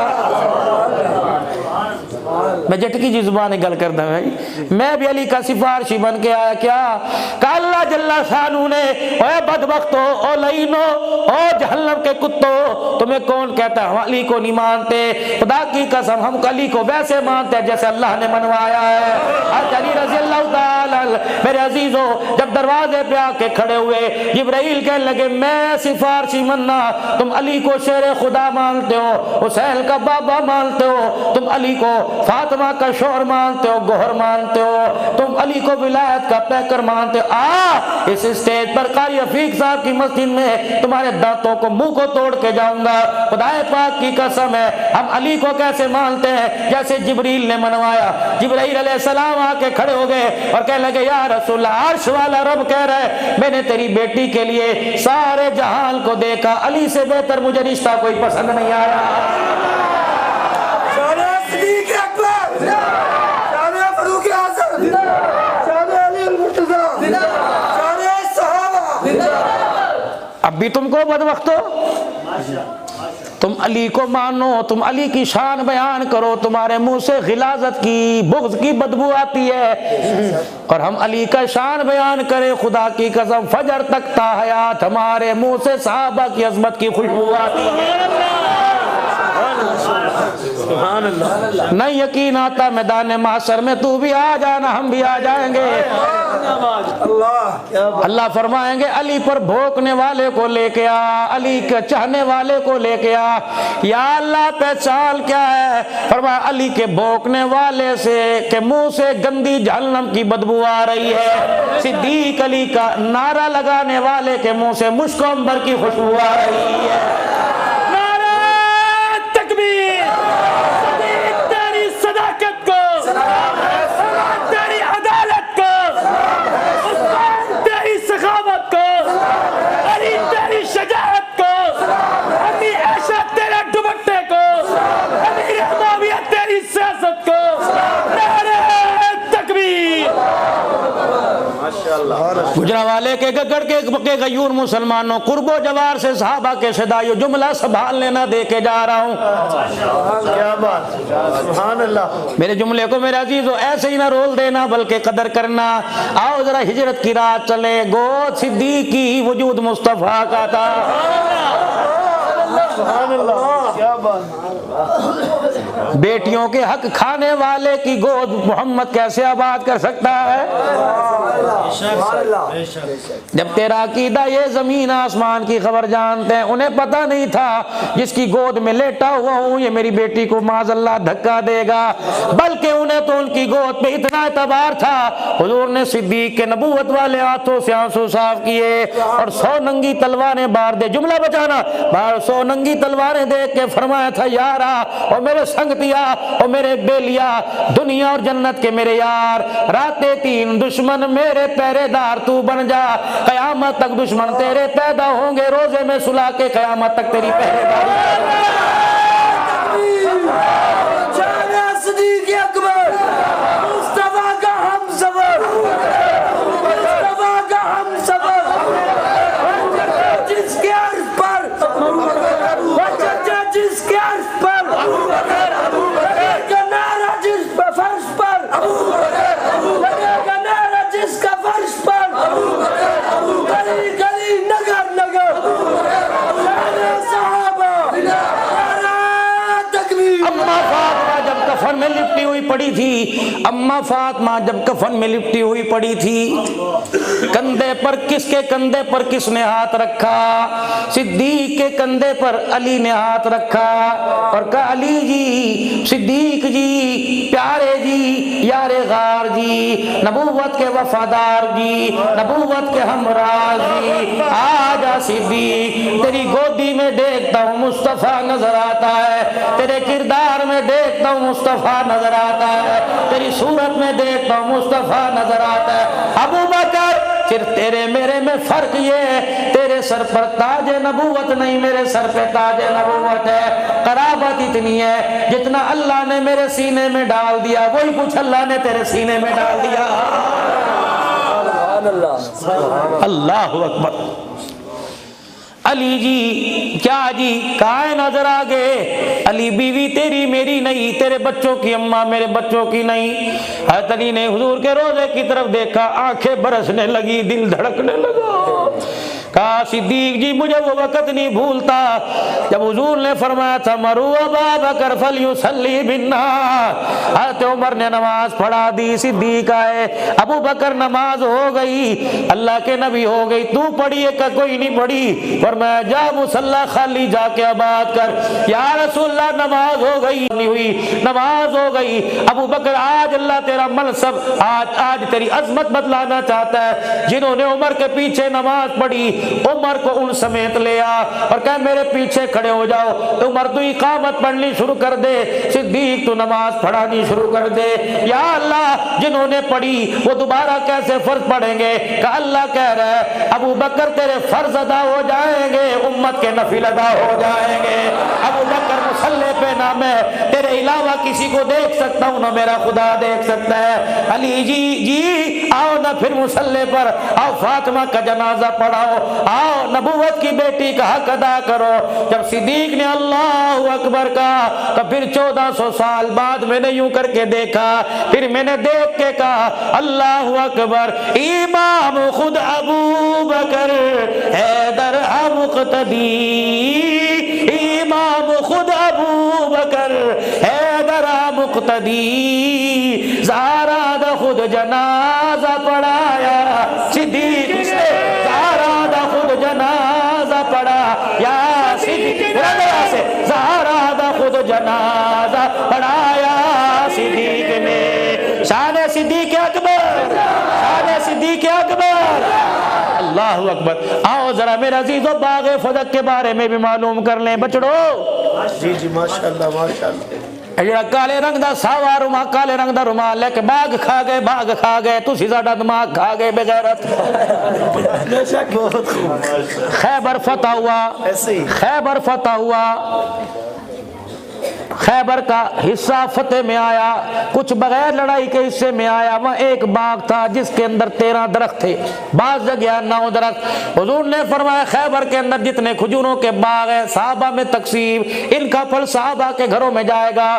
मैं झटकी जी जुबान गल करता भाई, मैं भी अली का सिफारशी बन के आया। क्या अल्लाह जल्ला शानू ने ओए बदबख्तो ओ लईनो ओ जहन्नम के कुत्तों तुम्हें कौन कहता है हम अली को नहीं मानते? खुदा की कसम हम अली को वैसे मानते हैं जैसे अल्लाह ने मनवाया है। अली रज़ी अल्लाह ताला मेरे अजीजों जब दरवाजे पे आके खड़े हुए जिब्राइल कहने लगे मैं सिफारशी मनना, तुम अली को शेर खुदा मानते हो, हुसैन का बाबा मानते हो, तुम अली को फातिमा का शोहर मानते हो, गोहर मानते हो, तुम अली को विलायत का पैकर मानते हो। इस स्टेज पर कारी रफीक साहब की मस्जिद में तुम्हारे दांतों को मुंह को तोड़ के जाऊंगा। खुदाए पाक की कसम है हम अली को कैसे मानते हैं जैसे जिब्रील ने मनवाया। जिब्राइल अलैहिस्सलाम आके खड़े हो गए और कहने लगे या रसूल अर्श वाला रब कह रहा है मैंने तेरी बेटी के लिए सारे जहान को देखा, अली से बेहतर मुझे रिश्ता कोई पसंद नहीं आया। अब भी तुमको बदबख्तो तुम अली को मानो, तुम अली की शान बयान करो, तुम्हारे मुंह से गिलाजत की बुग़्ज़ की बदबू आती है और हम अली का शान बयान करें खुदा की कसम फजर तक ता हयात हमारे मुंह से सहाबा की अज़मत की खुशबू आती है। नहीं यकीन आता मैदान माशर में तू भी आ जाना हम भी आ जाएंगे। अल्लाह फरमाएंगे अली पर भोंकने वाले को लेके आ, अली के चाहने वाले को लेके आ। या अल्लाह पहचान क्या है? फरमाया अली के भोंकने वाले से के मुंह से गंदी जहन्नम की बदबू आ रही है। सिद्दीक अली का नारा लगाने वाले के मुंह से मुश्क अंबर की खुशबू आ रही है। माशाअल्लाह। गुजरावाले के गगड़ के गयूर मुसलमानों, कुर्बो जवार से सहाबा के सदाइयों, जुमला संभालने ना दे के जा रहा हूँ। क्या बात, सुभान अल्लाह। मेरे जुमले को मेरे अजीजों ऐसे ही ना रोल देना, बल्कि कदर करना। आओ जरा हिजरत की रात चले, गोद सिद्दीक की, वजूद मुस्तफा का था। सुभान अल्लाह, क्या बात। बेटियों के हक खाने वाले की गोद मोहम्मद कैसे आबाद कर सकता है? जब तेरा अकीदा ये जमीन आसमान की खबर जानते हैं, उन्हें पता नहीं था जिसकी गोद में लेटा हुआ हूँ ये मेरी बेटी को माज़अल्लाह धक्का देगा, बल्कि उन्हें तो उनकी गोद पे इतना एतबार था, हुजूर ने सिद्दीक के नबूवत वाले हाथों से आंसू साफ किए और 100 नंगी तलवारें बार दे, जुमला बचाना, 100 नंगी तलवारें देख के फरमाया था, यारा और मेरे संगतिया और मेरे बेलिया, दुनिया और जन्नत के मेरे यार, रातें 3 दुश्मन मेरे पहरेदार तू बन जा, कयामत तक दुश्मन तेरे पैदा होंगे, रोजे में सुला के कयामत तक तेरी पहरेदारी। कफन में लिपटी हुई पड़ी थी, अम्मा फातिमा जब कफन में लिपटी हुई पड़ी थी, कंधे पर किसके कंधे पर किसने हाथ रखा? सिद्दीक के कंधे पर अली ने हाथ रखा और कहा, अली जी, सिद्दीक जी, प्यारे जी, यारे गार जी, नबूवत के वफादार जी, नबूवत के हमराज जी, आजा सिद्दीक, तेरी गोदी में देखता हूँ मुस्तफा नजर आता है, तेरे किरदार में देखता हूँ मुस्तफा नजर आता है, तेरी सूरत में देखता हूँ मुस्तफा नजर आता है। अबू बकर, सिर्फ तेरे मेरे में फर्क ये है, तेरे सर पर ताज नबूवत नहीं, मेरे सर पे ताज नबूवत है। कराबत इतनी है जितना अल्लाह ने मेरे सीने में डाल दिया, वही कुछ अल्लाह ने तेरे सीने में डाल दिया। अल्लाहु अकबर। अली जी, क्या जी, कहाँ नजर आ गए? अली, बीवी तेरी मेरी नहीं, तेरे बच्चों की अम्मा, मेरे बच्चों की नहीं। हज़रत अली ने हुजूर के रोजे की तरफ देखा, आंखें बरसने लगी, दिल धड़कने लगा। कहा, सिद्दीक जी, मुझे वो वक़्त नहीं भूलता जब हुजूर ने फरमाया था, मरू अबा बकर फलयुसल्ली बिन्नास। हज़रत उमर ने नमाज पढ़ा दी, सिद्दीक आए, अबू बकर नमाज हो गई, अल्लाह के नबी हो गई, तू पढ़ी का कोई नहीं पढ़ी? फरमाया, जा मुसल्ला खाली जाके आबाद कर। या रसूलल्लाह, नमाज हो गई, नहीं हुई, नमाज हो गई। अबू बकर, आज अल्लाह तेरा मनसब, आज तेरी अजमत बदलाना चाहता है। जिन्होंने उमर के पीछे नमाज पढ़ी, उमर को उन समेत ले आ और कह, मेरे पीछे खड़े हो जाओ। तो उमर, तू इकामत पढ़नी शुरू कर दे, सिद्दीक तू नमाज पढ़ानी शुरू कर दे। या अल्लाह, जिन्होंने पढ़ी वो दोबारा कैसे फर्ज पढ़ेंगे? कहा, अल्लाह कह रहा है, अबू बकर तेरे फर्ज अदा हो जाएंगे, उम्मत के नफिल अदा हो जाएंगे। अबू बकर मुसल्ले पे ना मैं तेरे अलावा किसी को देख सकता हूँ, ना मेरा खुदा देख सकता है। अली जी, आओ ना फिर मुसल्ले पर, आओ फातिमा का जनाजा पढ़ाओ, आओ नबूवत की बेटी का हक अदा करो। जब सिद्दीक ने अल्लाह अकबर कहा, तो फिर 1400 साल बाद मैंने यूं करके देखा, फिर मैंने देख के कहा, अल्लाह अकबर, इमाम खुद अबू बकर हैदर मुक़्तदी, इमाम खुद अबू बकर हैदर मुक़्तदी, ज़हरा दा खुद जनाजा पढ़ाया, सिद्दीक ने ज़हरा दा खुद जनाजा पढ़ा, या सिद्दीक से ज़हरा दा खुद जनाजा पढ़ाया सिद्दीक ने। शान सिद्दीक अकबर, शान सिद्दीक अकबर, अल्लाहु अकबर। आओ जरा मेरे अजीजों, बाग़े फदक के बारे में भी मालूम कर लें बचड़ो। जी जी, माशाअल्लाह माशाअल्लाह। काले रंग दा सावा रुमाल, काले रंग दा रुमाल लेके बाग खा गए, तुसी साडा दिमाग खा गए बेगैरत। खैबर फतह हुआ, खैबर फतह हुआ, खैबर का हिस्सा फतेह में आया, कुछ बगैर लड़ाई के हिस्से में आया। वहाँ एक बाग था जिसके अंदर 13 दरख्त थे, बाज जगह 9 दरख्त। हुजूर ने फरमाया खैबर के अंदर जितने खजूरों के बाग हैं साहबा में तकसीम, इनका फल साहबा के घरों में जाएगा।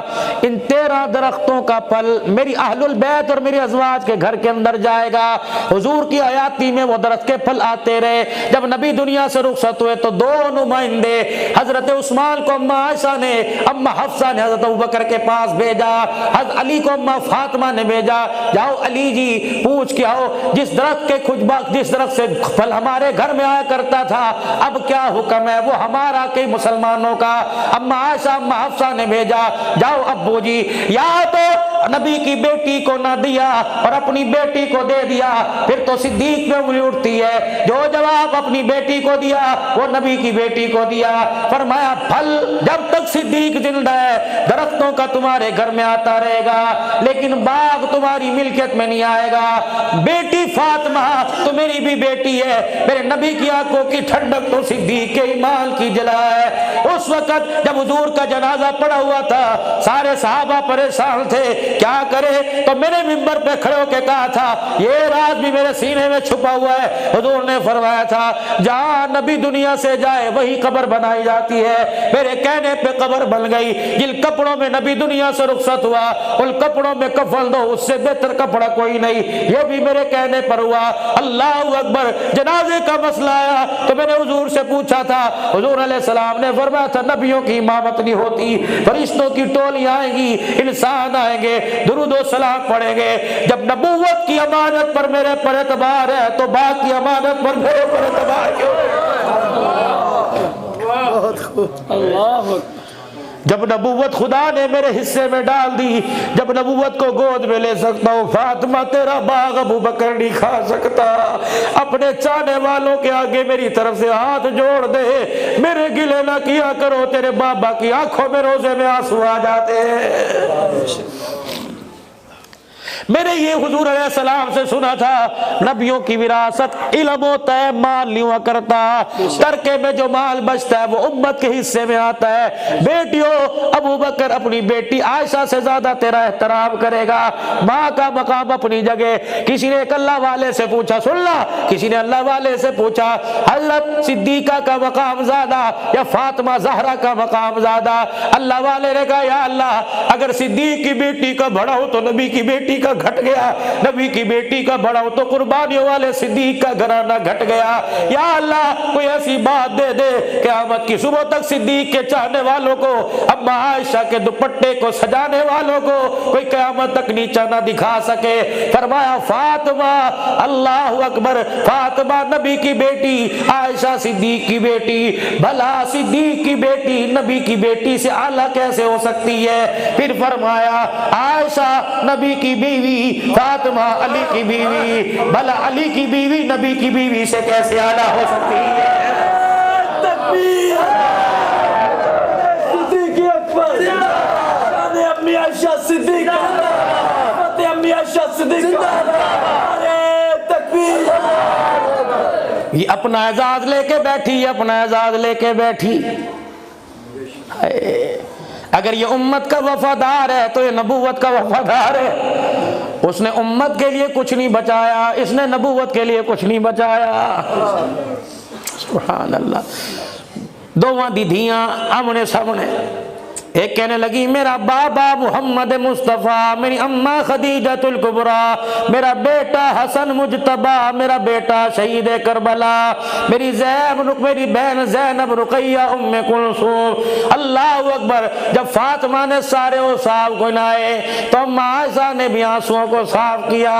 इन 13 दरख्तों का फल मेरी अहलुल बैत और मेरी अज़वाज के घर के अंदर जाएगा। हुजूर की हयाती में वो दरख्त के फल आते रहे। जब नबी दुनिया से रुखसत हुए तो 2 नुमाइंदे, हजरत उस्मान को अम्मा आयशा ने, अम्मा हफ्सा ने हजरत अबू बकर के पास भेजा, हजरत अली को अम्मा फातिमा ने भेजा, जाओ अली जी पूछ के आओ जिस दरख्त के खुजबा, जिस दरख्त से फल हमारे घर में आया करता था अब क्या हुक्म है, वो हमारा के मुसलमानों का। अम्मा आयशा अम्मा हफ्सा ने भेजा, जाओ अब्बू जी, या तो नबी की बेटी को ना दिया और अपनी बेटी को दे दिया फिर तो सिद्दीक में उंगली उठती है, जो जवाब अपनी बेटी को दिया वो नबी की बेटी को दिया। फरमाया फल जब तक सिद्दीक जिंदा है दरख्तों का तुम्हारे घर में आता रहेगा, लेकिन बाग तुम्हारी मिल्कियत में नहीं आएगा। बेटी फातिमा तो मेरी भी बेटी है, मेरे नबी की आंखों की ठंडक तो सिद्दीक के ईमान की जला है। उस वक्त जब हुजूर का जनाजा पड़ा हुआ था सारे सहाबा परेशान थे, क्या करे, तो मेरे मिंबर पे खड़े होकर कहा था ये राज भी मेरे सीने में छुपा हुआ है। हुजूर ने फरमाया था जहां नबी दुनिया से जाए वही कब्र बनाई जाती है। मेरे कहने पे कब्र बन गई। जिन कपड़ों में नबी दुनिया से रुखसत हुआ उन कपड़ों में कफन दो, उससे बेहतर कपड़ा कोई नहीं। ये भी मेरे कहने पर हुआ। अल्लाह अकबर। जनाजे का मसला आया तो मैंने हुजूर से पूछा था, हुजूर अलैहिस्सलाम ने फरमाया था नबियों की इमामत नहीं होती, फरिश्तों की टोली आएगी, इंसान आएंगे, दुरूद व सलाम पढ़ेंगे। जब नबूवत की अमानत पर मेरे पर एतबार है तो बाकी अमानत पर मेरे पर एतबार क्यों? अल्लाह। जब नबूवत खुदा ने मेरे हिस्से में डाल दी, जब नबूवत को गोद में ले सकता हूँ, फातिमा तेरा बाग अबू बकर नहीं खा सकता। अपने चाहने वालों के आगे मेरी तरफ से हाथ जोड़ दे, मेरे गिले ना किया करो, तेरे बाबा की आंखों में रोजे में आंसू आ जाते हैं। मैंने ये हुजूर अलैहिस्सलाम से सुना था नबियों की विरासत इल्म होता है, माल नहीं हुआ करता। तरके में जो माल बचता है वो उम्मत के हिस्से में आता है। बेटियों, अबू बकर अपनी बेटी आयशा से ज्यादा तेरा एहतराम करेगा। माँ का मकाम अपनी जगह। किसी ने एक अल्लाह वाले से पूछा, सुन ला, किसी ने अल्लाह वाले से पूछा हज़रत सिद्दीका का मकाम ज्यादा या फातिमा ज़हरा का मकाम ज्यादा? अल्लाह वाले ने कहा या अल्लाह, अगर सिद्दीक की बेटी का बढ़ाओ तो नबी की बेटी का घट गया, नबी की बेटी का बढ़ाओ तो कुर्बानियों वाले सिद्दीक का घराना घट गया। या अल्लाह, कोई ऐसी बात दे दे क़यामत की सुबह तक सिद्दीक के चाहने वालों को, अम्मा आयशा के दुपट्टे को सजाने वालों को कोई क़यामत तक नीचा ना दिखा सके। फरमाया फातिमा, अल्लाह अकबर, फातिमा नबी की बेटी, आयशा सिद्दीक की बेटी। भला सिद्दीक की बेटी नबी की बेटी से आला कैसे हो सकती है? फिर फरमाया आयशा नबी की बीवी, फातिमा अली की बीवी, भला अली की बीवी नबी की बीवी से कैसे आला हो सकती है? तकबीर। सिद्दीक़ अकबर, शान अम्मी आयशा सिद्दीक़, फतेह अम्मी आयशा सिद्दीक़। अरे तकबीर। ये अपना एजाज लेके बैठी, अपना एजाज लेके बैठी। अगर ये उम्मत का वफादार है तो ये नबूवत का वफादार है। उसने उम्मत के लिए कुछ नहीं बचाया, इसने नबूवत के लिए कुछ नहीं बचाया। सुभान अल्लाह। दोवां दीदियां आमने सामने, एक कहने लगी मेरा बाबा मोहम्मद मुस्तफ़ा, मेरी अम्मा खदीजतुल कुबरा, मेरा बेटा हसन मुजतबा, मेरा बेटा शहीद करबला, मेरी मेरी बहन ज़ैनब रुकैया उम्मे कुलसूम। अल्लाह अकबर। जब फातिमा ने सारे वो साफ गुनाए तो अम्मा आयशा ने भी आंसुओं को साफ किया।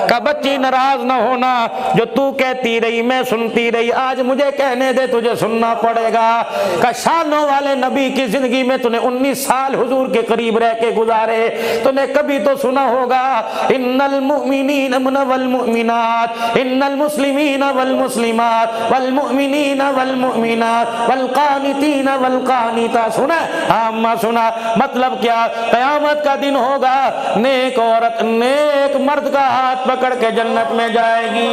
का बच्ची नाराज न होना, जो तू कहती रही मैं सुनती रही, आज मुझे कहने दे, तुझे सुनना पड़ेगा। का शानों वाले नबी की जिंदगी में तूने 19 साल हुजूर के करीब रह के गुजारे, तूने कभी तो सुना होगा इन्नल मुमिनीन वल मुमिनात, इन्नल मुस्लिमीन वल मुस्लिमात, वल मुमिनीन वल मुमिनात, वल कानितीन वल कानिता। सुना? हाँ सुना। मतलब क्या? क़यामत का दिन होगा, नेक औरत नेक मर्द का हाथ पकड़ के जन्नत में जाएगी।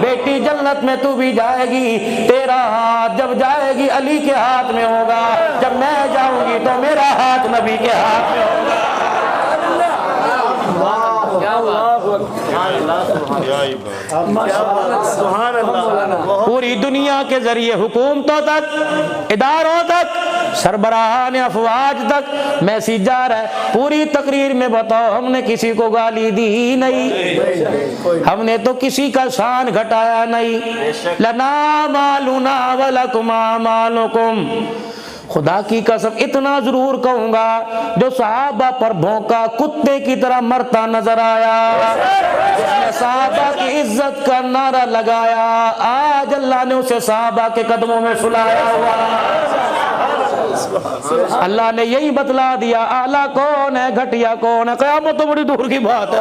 बेटी जन्नत में तू भी जाएगी, तेरा हाथ जब जाएगी अली के हाथ में होगा, जब मैं जाऊंगी तो मेरा हाथ नबी के हाथ में होगा। पूरी दुनिया के जरिए हुकूमतों तक, इदारों तक, सरबराहान अफवाज तक मैसेज जा रहा है। पूरी तकरीर में बताओ, हमने किसी को गाली दी नहीं, हमने तो किसी का शान घटाया नहीं। लना मालूना वलकुमा मालुकुम। खुदा की कसम इतना जरूर कहूंगा, जो सहाबा पर भौंका कुत्ते की तरह मरता नजर आया, जिसने सहाबा की इज्जत का नारा लगाया, आज अल्लाह ने उसे सहाबा के कदमों में सुलाया हुआ। अल्लाह ने यही बतला दिया, आला कौन है, घटिया कौन है। क़यामत तो बड़ी दूर की बात है।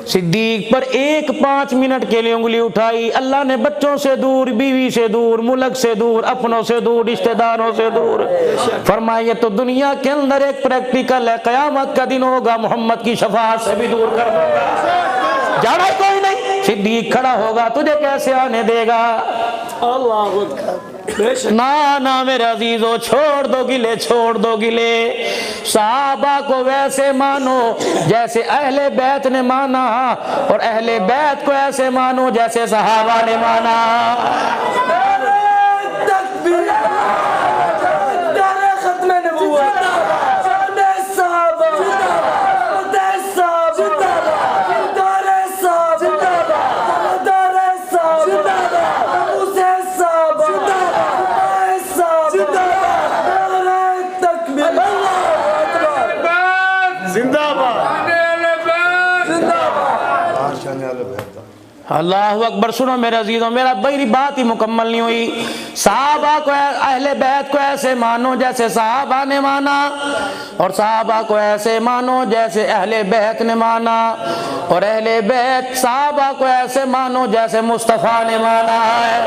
सिद्दीक पर 1-5 मिनट के लिए उंगली उठाई, अल्लाह ने बच्चों से दूर, बीवी से दूर, मुल्क से दूर, अपनों से दूर, रिश्तेदारों से दूर फरमाया। ये तो दुनिया के अंदर एक प्रैक्टिकल है, क़यामत का दिन होगा, मोहम्मद की शफाअत से भी दूर कर दूंगा। जाना कोई नहीं, सिद्दीक खड़ा होगा, तुझे कैसे आने देगा? ना ना मेरे अजीजों, छोड़ दो गिले, छोड़ दो गिले। सहाबा को वैसे मानो जैसे अहले बैत ने माना, और अहले बैत को ऐसे मानो जैसे सहाबा ने माना। अल्लाहु अकबर। सुनो मेरे अजीजों, मेरा मेरी बात ही मुकम्मल नहीं हुई। सहाबा को, अहले बैत को ऐसे मानो जैसे सहाबा ने माना, और सहाबा को ऐसे मानो जैसे अहले बैत ने माना, और अहले बैत सहाबा को ऐसे मानो जैसे मुस्तफ़ा ने माना है।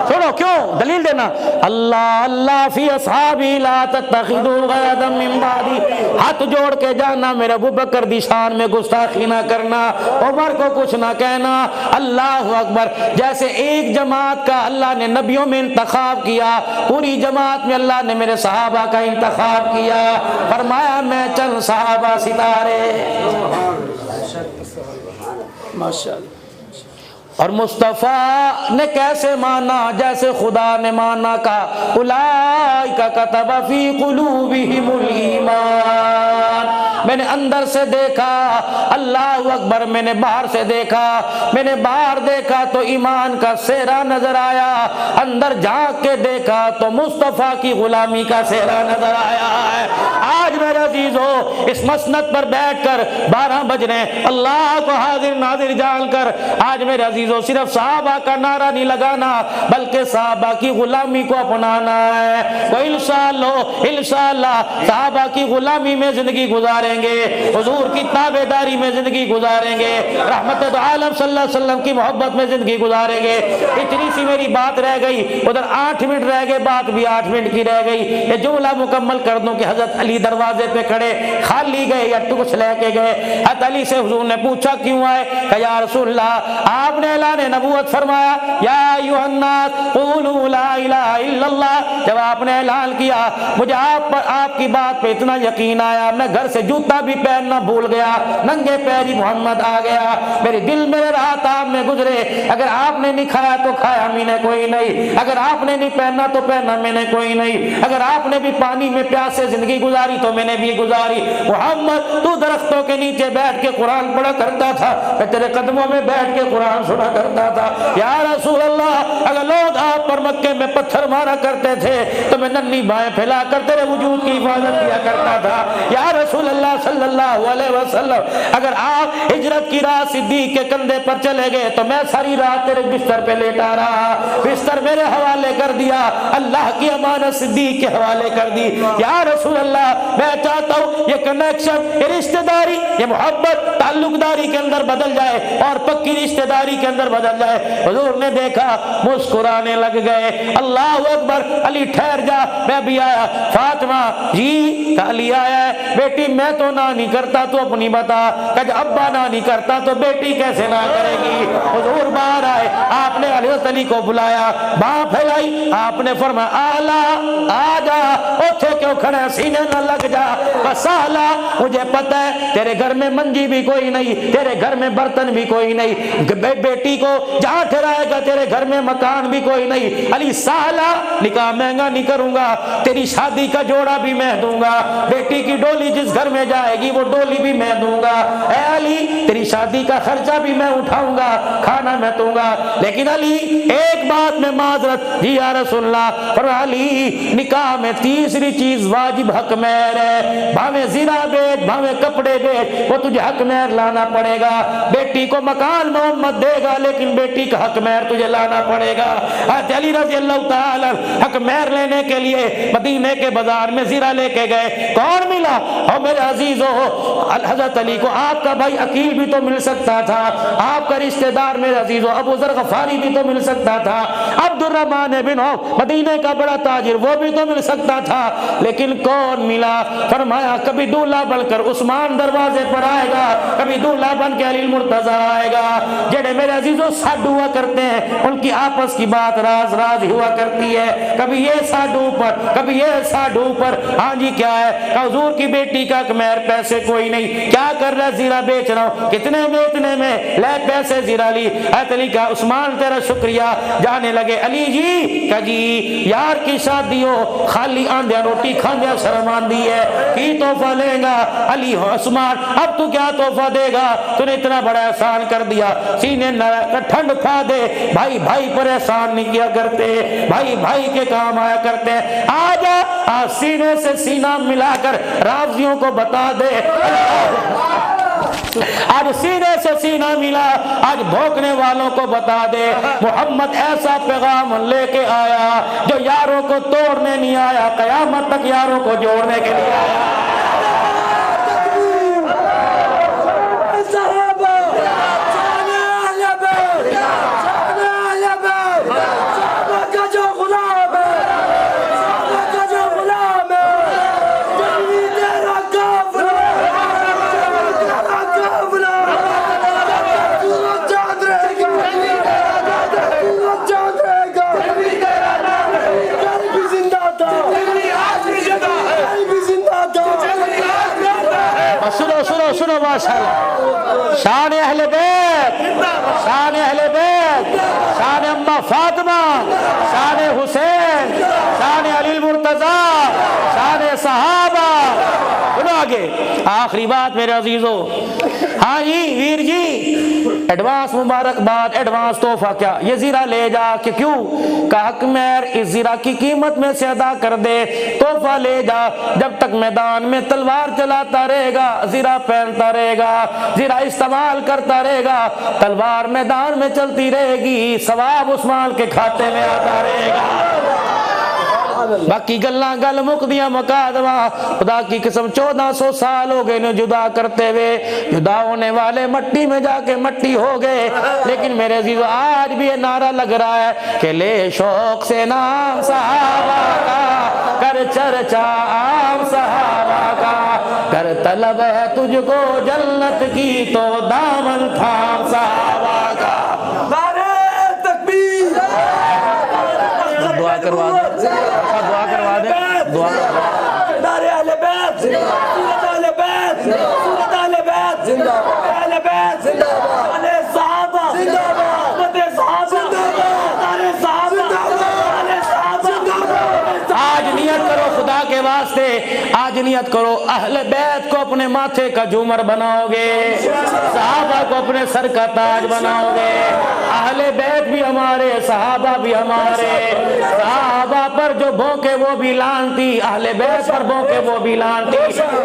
सुनो, क्यों दलील देना, अल्लाह अल्लाह फी अस्हाबी ला तत्तखिदू गरदम मिन बादी। हाथ जोड़ के जाना, मेरे अबू बकर दी शान में गुस्ताखी ना करना, उमर को कुछ ना कहना। अल्लाह अकबर। जैसे एक जमात का अल्लाह ने नबियों में इंतखाब किया, पूरी जमात में अल्लाह ने मेरे सहाबा का इंतखाब किया। फरमाया मैं चंद सहाबा सितारे, माशाअल्लाह। और मुस्तफ़ा ने कैसे माना, जैसे खुदा ने माना का उलाइका कतबा फी कुलूबिहिमुल ईमान। मैंने अंदर से देखा, अल्लाह अकबर, मैंने बाहर से देखा। मैंने बाहर देखा तो ईमान का सेहरा नजर आया, अंदर झांक के देखा तो मुस्तफ़ा की गुलामी का सेहरा नजर आया है। आज मेरे अजीजों, इस मसनद पर बैठकर 12 बज रहे, अल्लाह को हाजिर नाजिर जानकर आज मेरे अजीजों सिर्फ सहाबा का नारा नहीं लगाना, बल्कि सहाबा की गुलामी को अपनाना है। तो इंशाअल्लाह सहाबा की गुलामी में जिंदगी गुजारेंगे, हुजूर की ताबेदारी में जिंदगी गुजारेंगे, रहमत आलम सल्लल्लाहु अलैहि वसल्लम की मोहब्बत में जिंदगी गुजारेंगे। इतनी सी मेरी बात रह गई, उधर 8 मिनट रह गए, बात भी 8 मिनट की रह गई। ये जुमला मुकम्मल कर दूं कि हजरत अली दरवाजे पे खड़े, खाली गए या कुछ लेके गए। हजरत अली से हुजूर ने पूछा क्यों आए? कहा या रसूलल्लाह, आपने ऐलान नबूवत फरमाया, या अय्युहन्नास क़ूलू ला इलाहा इल्लल्लाह। जब आपने ऐलान किया, मुझे आप पर, आपकी बात पे इतना यकीन आया, मैं घर से जूता भी पहनना भूल गया, नंगे पैरी मोहम्मद आ गया। मेरे दिल में रात आप में गुजरे, अगर आपने नहीं खाया तो खाया मैंने कोई नहीं, अगर आपने नहीं पहना तो पहना मैंने कोई नहीं, अगर आपने भी पानी में प्यासे जिंदगी गुजारी तो मैंने भी गुजारी। मोहम्मद, तू दरख्तों के नीचे बैठ के कुरान पढ़ा करता था, मैं तेरे कदमों में बैठ के कुरान सुना करता था। या रसूल अल्लाह, अगर लोग आप पर मक्के में पत्थर मारा करते थे तो मैं नन्ही बाहें फैला कर तेरे वजूद की हिफाजत किया करता था। या रसूल अल्लाह सल्लल्लाहु अलैहि वसल्लम, अगर आप हिजरत की रात सिद्दीक के कंधे पर चले गए तो मैं सारी रात तेरे बिस्तर पे लेटा रहा, बिस्तर मेरे हवाले कर दिया, अल्लाह की अमानत सिद्दीक के हवाले कर दी। या रसूल अल्लाह, मैं चाहता हूँ ये कनेक्शन, ये रिश्तेदारी, ये मोहब्बत ताल्लुकदारी के अंदर बदल जाए और पक्की रिश्तेदारी के अंदर बदल जाए। हुजूर ने देखा, मुस्कुराने लग गए। अल्लाह अकबर, अली ठहर जा, मैं भी आया। फातिमा जी, अली आया है। बेटी मैं तो तो ना नहीं करता तो अपनी बता, कद अब्बा ना नहीं करता तो बेटी कैसे ना करेगी। हुजूर बाहर आए, आपने हज़रत अली को बुलाया, बाह फैलाई, आपने फरमाया आला आजा, उठे क्यों खड़ा, सीने न लग जा, बस आला, मुझे पता है तेरे घर में मंजी भी कोई नहीं, तेरे घर में बर्तन भी कोई नहीं, बेटी को जहाँ ठहराएगा तेरे घर में मकान भी कोई नहीं। अली साला, निकाह महंगा नहीं करूंगा, तेरी शादी का जोड़ा भी मैं दूंगा, बेटी की डोली जिस घर में जाएगी वो डोली भी मैं दूंगा। ए अली, तेरी शादी का खर्चा भी मैं उठाऊंगा, खाना मैं दूंगा। लेकिन अली एक बात में माजरत, जी या रसूलल्लाह, पर अली निकाह में तीसरी चीज वाजिब हक मेहर है, भावे ज़िना बेच, भावे कपड़े बेच, वो तुझे हक मेहर लाना पड़ेगा। बेटी को मकान मोहम्मद देगा, लेकिन बेटी का हक मेहर तुझे लाना पड़ेगा। अली रज़ी अल्लाह ताला हक मेहर लेने के लिए मदीने के बाजार में ज़िरा लेके गए, कौन मिला? और मेरे अजीजों, हज़रत अली को आपका भाई अकील भी तो मिल सकता था, आपका रिश्तेदार मेरे अजीजों अबू ज़र गफ़ारी भी तो मिल सकता था, अब्दुर्रहमान बिन औफ मदीने का बड़ा ताजिर वो भी तो मिल सकता था, लेकिन कौन मिला? फरमाया कभी दूल्हा बनकर उस्मान दरवाजे पर आएगा, कभी दूल्हा बन के अली मुर्तजा आएगा। जेड़े मेरे अजीजों साड हुआ करते हैं, उनकी आपस की बात राज राज हुआ करती है, कभी ये साडू पर, कभी ये साडू पर। हाँ जी क्या है? हुजूर की बेटी का मेहर, पैसे कोई नहीं, क्या कर रहा है? ज़िरा बेच रहा हूँ, कितने में? इतने में, ले पैसे ज़िरा ली। अली का उस्मान तेरा शुक्रिया। जाने लगे अली जी का जी यार की शादी हो, खाली आंधिया रोटी खांधिया शर्म आंदी है, की तोहफा लेगा? अली उस्मान अब तू क्या तोहफा देगा? तूने इतना बड़ा एहसान कर दिया, सीने ठंड खा दे। भाई भाई पर एहसान नहीं किया करते, भाई भाई के काम आया करते हैं। आजा आज सीने से सीना मिलाकर राजियों को बता दे, आज सीने से सीना मिला, आज भोंकने वालों को बता दे, मोहम्मद ऐसा पैगाम लेके आया जो यारों को तोड़ने नहीं आया, कयामत तक यारों को जोड़ने के लिए आया। सुनो माशाअल्लाह, शान अहले बैत, शान अहले बैत, शान अम्मा फातिमा, शान हुसैन, शान अली मुर्तजा, शान सहाबा। सुनो आगे आखिरी बात मेरे अजीजों। हाँ जी वीर जी, एडवांस मुबारकबाद, एडवांस तोहफा क्या? ये ज़िरा ले जा के क्यों का हक मेहर इस ज़िरा की कीमत में से अदा कर दे, तोहफा ले जा। जब तक मैदान में तलवार चलाता रहेगा, ज़िरा पहनता रहेगा, ज़िरा इस्तेमाल करता रहेगा, तलवार मैदान में चलती रहेगी, सवाब उस्मान के खाते में आता रहेगा। बाकी गल्ला गल मुक दिया मुकादमा, खुदा की कसम 1400 साल हो गए जुदा करते हुए, जुदा होने वाले मट्टी में जाके मट्टी हो गए। लेकिन मेरे अजीज आज भी ये नारा लग रहा है कि ले शौक से नाम सहाबा का, कर चर्चा आम सहाबा का, कर तलब है तुझको जन्नत की तो दामन थाम सहाबा का। नारे तकबीर, दुआ करवा दे, दुआ करवा दे, दुआ। नारे अहले बैत, सूरत अहले बैत, सूरत अहले बैत जिंदाबाद, अहले बैत जिंदाबाद, अहले सहाबा जिंदाबाद, मदे सहाबा जिंदाबाद, अहले सहाबा जिंदाबाद, अहले सहाबा जिंदाबाद। आज नियत करो खुदा के वास्ते, आज नियत करो अहले बैत को अपने माथे का झूमर बनाओगे, सहाबा को अपने सर का ताज बनाओगे। अहले बैत भी हमारे, सहाबा भी हमारे, सहाबा पर जो भौंके वो भी लानती, अहले बैत पर भौंके वो भी लानती।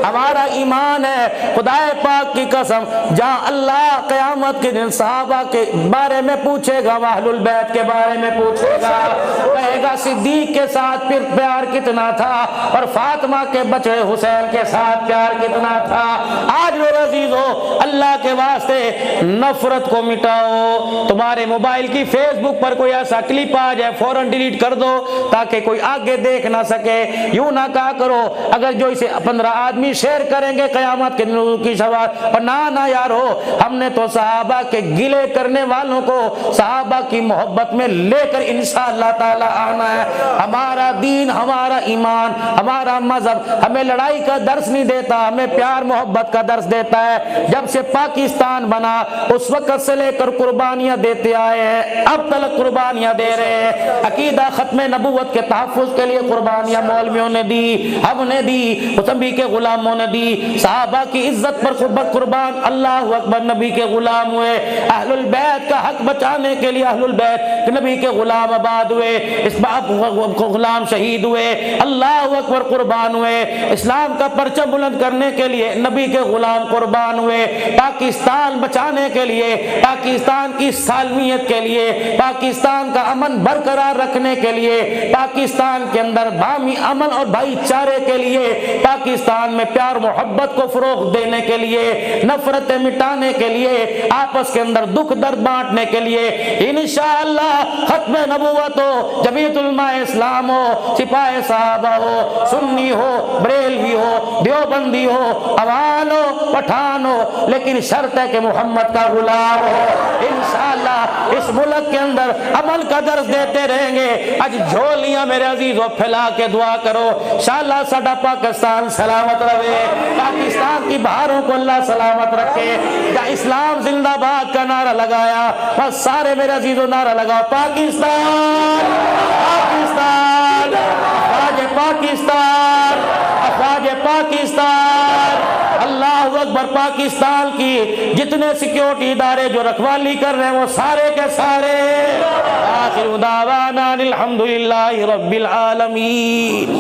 हमारा ईमान है खुदाए पाक की कसम, जहाँ अल्लाह क़यामत के दिन सहाबा के बारे में पूछेगा, अहलुल बैत के बारे में पूछेगा, कहेगा सिद्दीक के साथ फिर प्यार कितना था और फातिमा के बच्चे हुसैन के साथ प्यार कितना करना था। आज मेरे अजीजों, अल्लाह के वास्ते नफरत को मिटाओ। तुम्हारे मोबाइल की फेसबुक पर कोई ऐसा क्लिप आ जाए, फौरन डिलीट कर दो ताकि कोई आगे देख ना सके। यूं ना कहा करो अगर जो इसे 15 आदमी शेयर करेंगे कयामत के दिन की सवाल। और ना यारो, हमने तो सहाबा के गिले करने वालों को सहाबा की मोहब्बत में लेकर इंशाअल्लाह ताला आना है। हमारा दीन, हमारा ईमान, हमारा मजहब हमें लड़ाई का दर्श नहीं देता, हमें प्यार मोहब्बत का दर्श देता है। जब से पाकिस्तान बना उस वक्त से लेकर कुर्बानियां देते आए हैं, अब तक कुर्बानियां दे रहे हैं। अकीदा खत्म नबूवत के तहफ़्फ़ुज़ के लिए कुर्बानियां मौलवियों ने दी, हमने दी, नबी के गुलामों ने दी। सहाबा की इज्जत पर कुर्बान, अल्लाह अकबर, नबी के गुलाम हुए। अहलुल बैत का हक बचाने के लिए अहलुल बैत नबी के गुलाम आबाद हुए, इस बाप गुलाम शहीद हुए, अल्लाह अकबर कुर्बान हुए। इस्लाम का परचम बुलंद करने के लिए नबी के गुलाम कुर्बान हुए। पाकिस्तान बचाने के लिए, पाकिस्तान की सालमियत के लिए, पाकिस्तान का अमन बरकरार रखने के लिए, पाकिस्तान के अंदर बामी अमन और भाईचारे के लिए, पाकिस्तान में प्यार मोहब्बत को फरोग देने के लिए, नफरतें मिटाने के लिए, आपस के अंदर दुख दर्द बांटने के लिए इंशाअल्लाह खत्म नबूवत हो, जमीयत उलमा इस्लाम हो, सिपाही साहबा हो, सुन्नी हो, बरेलवी हो, देवबंदी हो, अवान हो, पठान हो, लेकिन शर्त है कि मोहम्मद का गुलाम हो। इंशाअल्लाह इस मुल्क के अंदर अमल का दर्ज देते रहेंगे। आज झोलियां मेरे अजीजों फैला के दुआ करो, इंशाअल्लाह साडा पाकिस्तान सलामत रहे, पाकिस्तान की बहारों को अल्लाह सलामत रखे। या इस्लाम जिंदाबाद का नारा लगाया, बस सारे मेरे अजीजों नारा लगाओ, पाकिस्तान पाकिस्तान, अफवाज पाकिस्तान, अफवाज पाकिस्तान। अल्लाह अकबर। पाकिस्तान की जितने सिक्योरिटी इदारे जो रखवाली कर रहे हैं वो सारे के सारे आखिर दावाना अनिल हम्दुलिल्लाहि रब्बिल आलमीन।